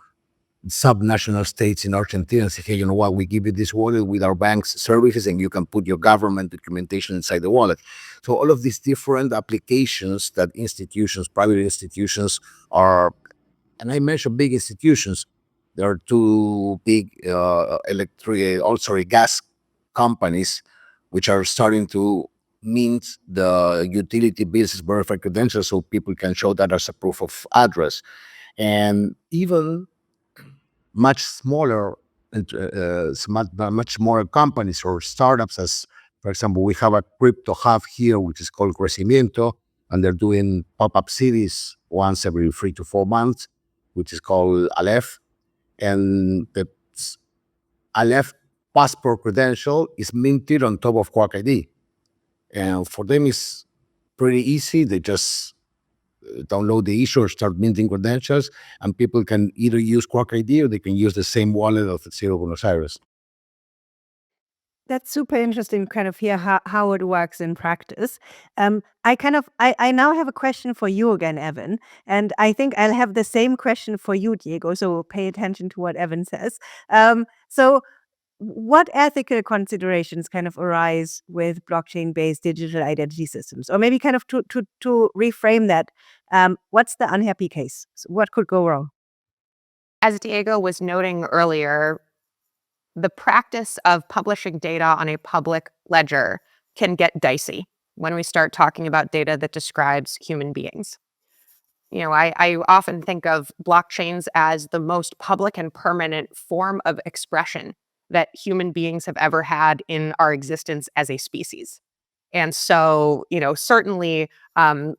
subnational states in Argentina and say, hey, you know what, we give you this wallet with our bank's services and you can put your government documentation inside the wallet. So all of these different applications that institutions, private institutions are, and I mentioned big institutions, there are two big gas companies which are starting to mint the utility bills as verified credentials so people can show that as a proof of address. And even much smaller, much smaller companies or startups, as for example, we have a crypto hub here, which is called Crecimiento, and they're doing pop-up cities once every 3 to 4 months, which is called Aleph. And the Aleph passport credential is minted on top of Quark ID. And for them, it's pretty easy. They just download the issue or start minting credentials, and people can either use Quark ID or they can use the same wallet of the City of Buenos Aires. That's super interesting to kind of hear how it works in practice. I now have a question for you again, Evin, and I think I'll have the same question for you, Diego, so pay attention to what Evin says. So what ethical considerations kind of arise with blockchain-based digital identity systems? Or maybe kind of to reframe that, what's the unhappy case? So what could go wrong? As Diego was noting earlier, the practice of publishing data on a public ledger can get dicey when we start talking about data that describes human beings. I often think of blockchains as the most public and permanent form of expression that human beings have ever had in our existence as a species. And so, certainly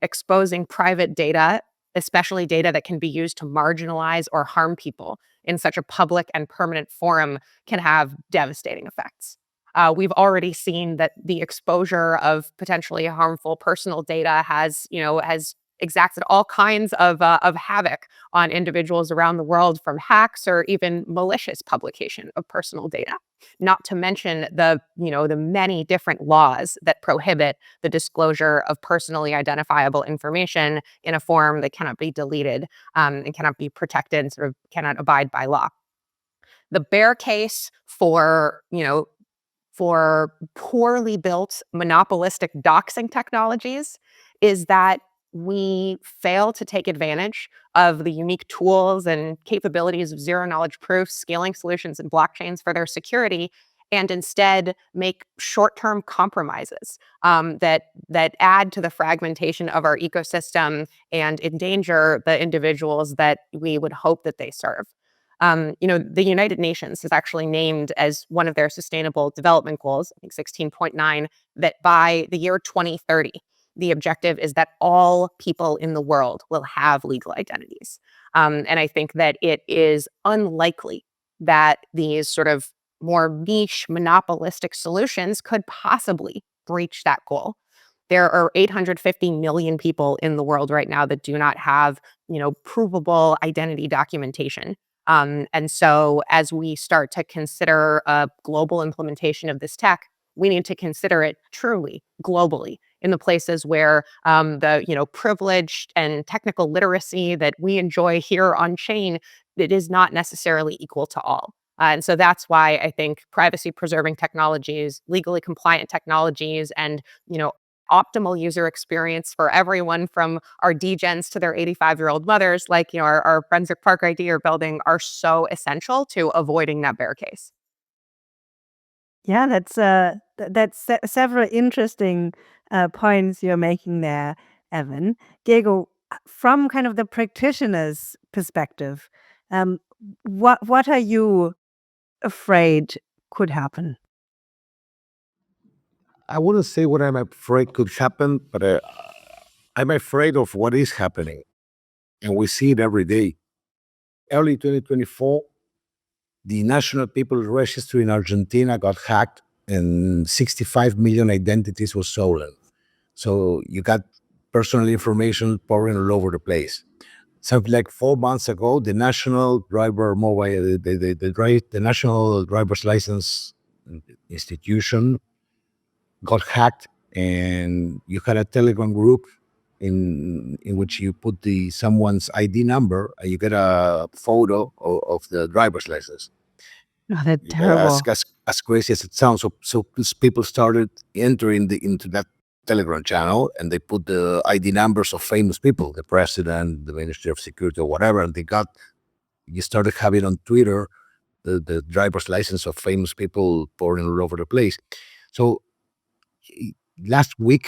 exposing private data, especially data that can be used to marginalize or harm people in such a public and permanent forum, can have devastating effects. We've already seen that the exposure of potentially harmful personal data has exacted all kinds of havoc on individuals around the world, from hacks or even malicious publication of personal data. Not to mention the many different laws that prohibit the disclosure of personally identifiable information in a form that cannot be deleted and cannot be protected and sort of cannot abide by law. The bear case for poorly built monopolistic doxing technologies is that we fail to take advantage of the unique tools and capabilities of zero-knowledge proofs, scaling solutions, and blockchains for their security, and instead make short-term compromises that add to the fragmentation of our ecosystem and endanger the individuals that we would hope that they serve. The United Nations has actually named as one of their sustainable development goals, I think 16.9, that by the year 2030, the objective is that all people in the world will have legal identities. And I think that it is unlikely that these sort of more niche monopolistic solutions could possibly breach that goal. There are 850 million people in the world right now that do not have, provable identity documentation. And so as we start to consider a global implementation of this tech, we need to consider it truly globally in the places where the privileged and technical literacy that we enjoy here on chain, it is not necessarily equal to all. And so that's why I think privacy preserving technologies, legally compliant technologies, and optimal user experience for everyone from our degens to their 85-year-old mothers, like our friends at Quark ID are building, are so essential to avoiding that bear case. Yeah, that's several interesting points you're making there, Evin. Diego, from kind of the practitioner's perspective, what are you afraid could happen? I wouldn't say what I'm afraid could happen, but I'm afraid of what is happening. And we see it every day. Early 2024, the National People's Registry in Argentina got hacked and 65 million identities were stolen. So you got personal information pouring all over the place. Something like 4 months ago, the national driver mobile, the national driver's license institution got hacked, and you had a Telegram group in which you put someone's ID number, and you get a photo of the driver's license. Oh, that's terrible. As crazy as it sounds, so people started entering into that Telegram channel, and they put the ID numbers of famous people, the president, the Ministry of Security, or whatever, and you started having on Twitter the driver's license of famous people pouring all over the place. So last week,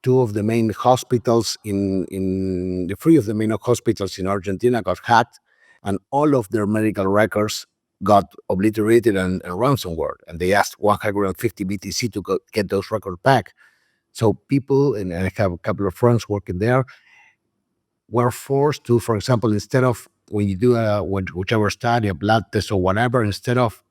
two of the main hospitals three of the main hospitals in Argentina got hacked, and all of their medical records got obliterated and ransomware. And they asked 150 BTC to get those records back. So people, and I have a couple of friends working there, were forced to, for example, instead of when you do whichever study, a blood test or whatever, instead of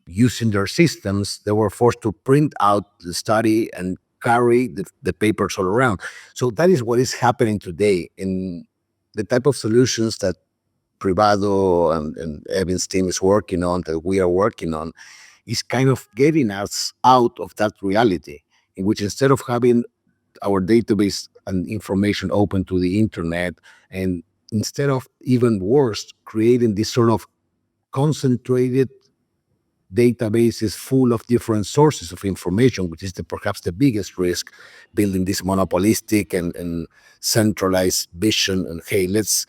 using their systems, they were forced to print out the study and carry the papers all around. So that is what is happening today in the type of solutions that Privado and Evin's team is working on, that we are working on, is kind of getting us out of that reality, in which instead of having our database and information open to the internet, and instead of, even worse, creating this sort of concentrated databases full of different sources of information, which is perhaps the biggest risk, building this monopolistic and centralized vision. And hey, let's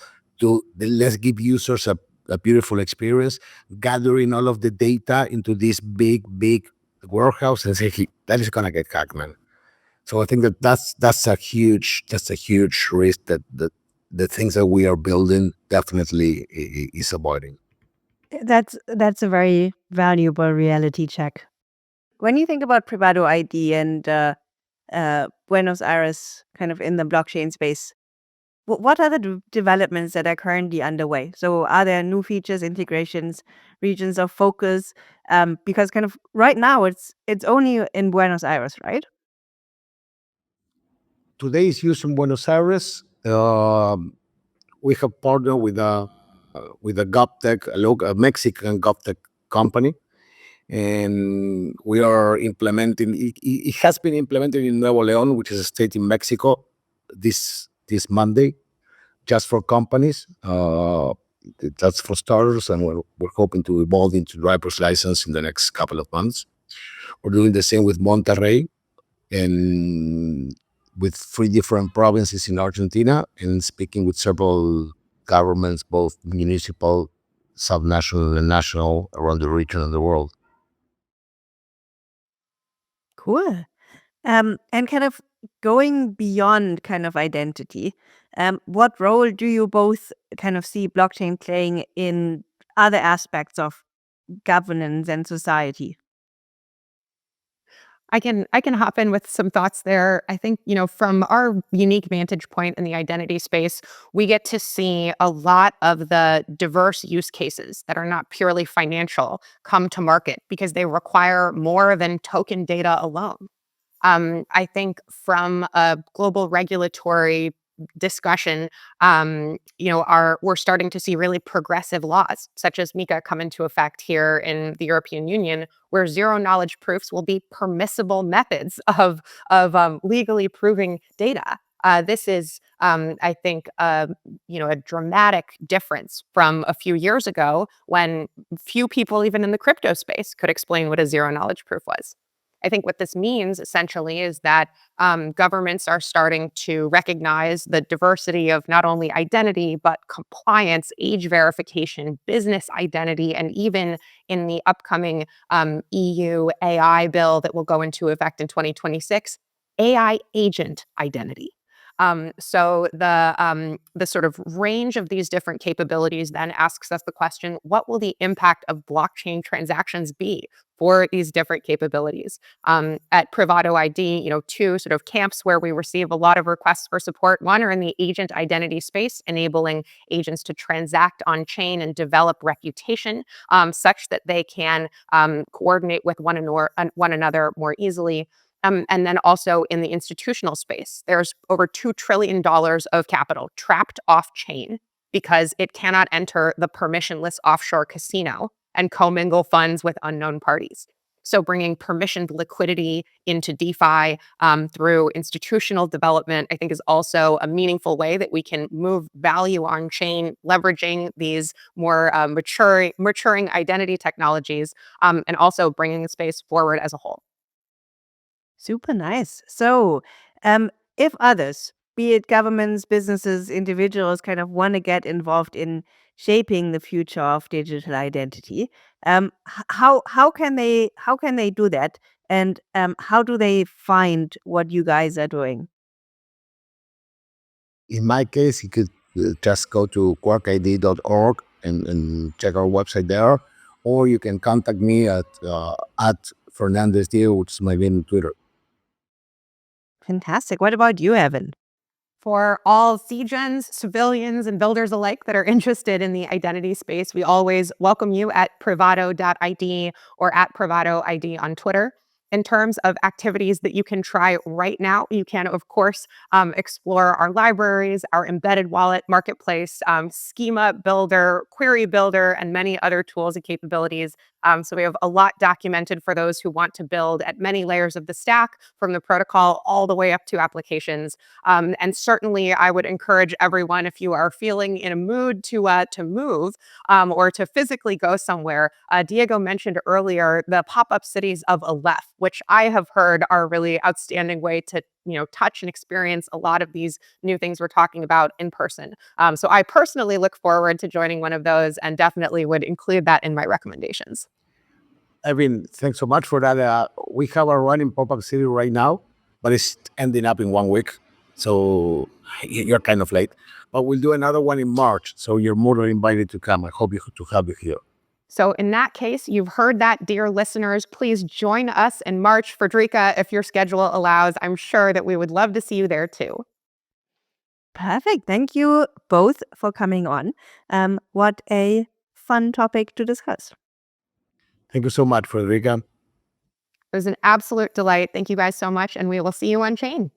give users a beautiful experience, gathering all of the data into this big warehouse, and say, hey, that is gonna get hacked, man. So I think that's a huge risk that the things that we are building definitely is avoiding. That's a very valuable reality check. When you think about Privado ID and Buenos Aires kind of in the blockchain space, what are the developments that are currently underway? So are there new features, integrations, regions of focus? Because kind of right now it's only in Buenos Aires, right? Today is used in Buenos Aires. We have partnered with a GovTech, a Mexican GovTech company, and we are implementing. It has been implemented in Nuevo León, which is a state in Mexico, this Monday, just for companies. That's for starters, and we're hoping to evolve into driver's license in the next couple of months. We're doing the same with Monterrey, and with 3 different provinces in Argentina, and speaking with several governments, both municipal, subnational, and national, around the region and the world. Cool. And kind of going beyond kind of identity, what role do you both kind of see blockchain playing in other aspects of governance and society? I can hop in with some thoughts there. I think, from our unique vantage point in the identity space, we get to see a lot of the diverse use cases that are not purely financial come to market because they require more than token data alone. I think from a global regulatory discussion, we're starting to see really progressive laws, such as MiCA, come into effect here in the European Union, where zero knowledge proofs will be permissible methods of legally proving data. This is, I think, a dramatic difference from a few years ago when few people, even in the crypto space, could explain what a zero knowledge proof was. I think what this means essentially is that governments are starting to recognize the diversity of not only identity, but compliance, age verification, business identity, and even in the upcoming EU AI bill that will go into effect in 2026, AI agent identity. So the sort of range of these different capabilities then asks us the question: what will the impact of blockchain transactions be for these different capabilities? At Privado ID, two sort of camps where we receive a lot of requests for support. One are in the agent identity space, enabling agents to transact on chain and develop reputation such that they can coordinate with one another more easily. And then also in the institutional space, there's over $2 trillion of capital trapped off chain because it cannot enter the permissionless offshore casino and commingle funds with unknown parties. So bringing permissioned liquidity into DeFi through institutional development, I think, is also a meaningful way that we can move value on chain, leveraging these more maturing identity technologies, and also bringing the space forward as a whole. Super nice. So, if others, be it governments, businesses, individuals, kind of want to get involved in shaping the future of digital identity, how can they do that, and how do they find what you guys are doing? In my case, you could just go to quarkid.org and check our website there, or you can contact me at Fernandez, which is my name on Twitter. Fantastic. What about you, Evan? For all CGens, civilians, and builders alike that are interested in the identity space, we always welcome you at Privado.id or at Privado ID on Twitter. In terms of activities that you can try right now, you can, of course, explore our libraries, our embedded wallet marketplace, schema builder, query builder, and many other tools and capabilities. So we have a lot documented for those who want to build at many layers of the stack, from the protocol all the way up to applications. And certainly, I would encourage everyone, if you are feeling in a mood to move or to physically go somewhere. Diego mentioned earlier the pop-up cities of Aleph, which I have heard are a really outstanding way to touch and experience a lot of these new things we're talking about in person. So I personally look forward to joining one of those and definitely would include that in my recommendations. Evin, thanks so much for that. We have a running pop-up city right now, but it's ending up in 1 week. So you're kind of late. But we'll do another one in March. So you're more than invited to come. I hope to have you here. So in that case, you've heard that, dear listeners. Please join us in March. Frederica, if your schedule allows, I'm sure that we would love to see you there too. Perfect. Thank you both for coming on. What a fun topic to discuss. Thank you so much, Frederica. It was an absolute delight. Thank you guys so much, and we will see you on chain.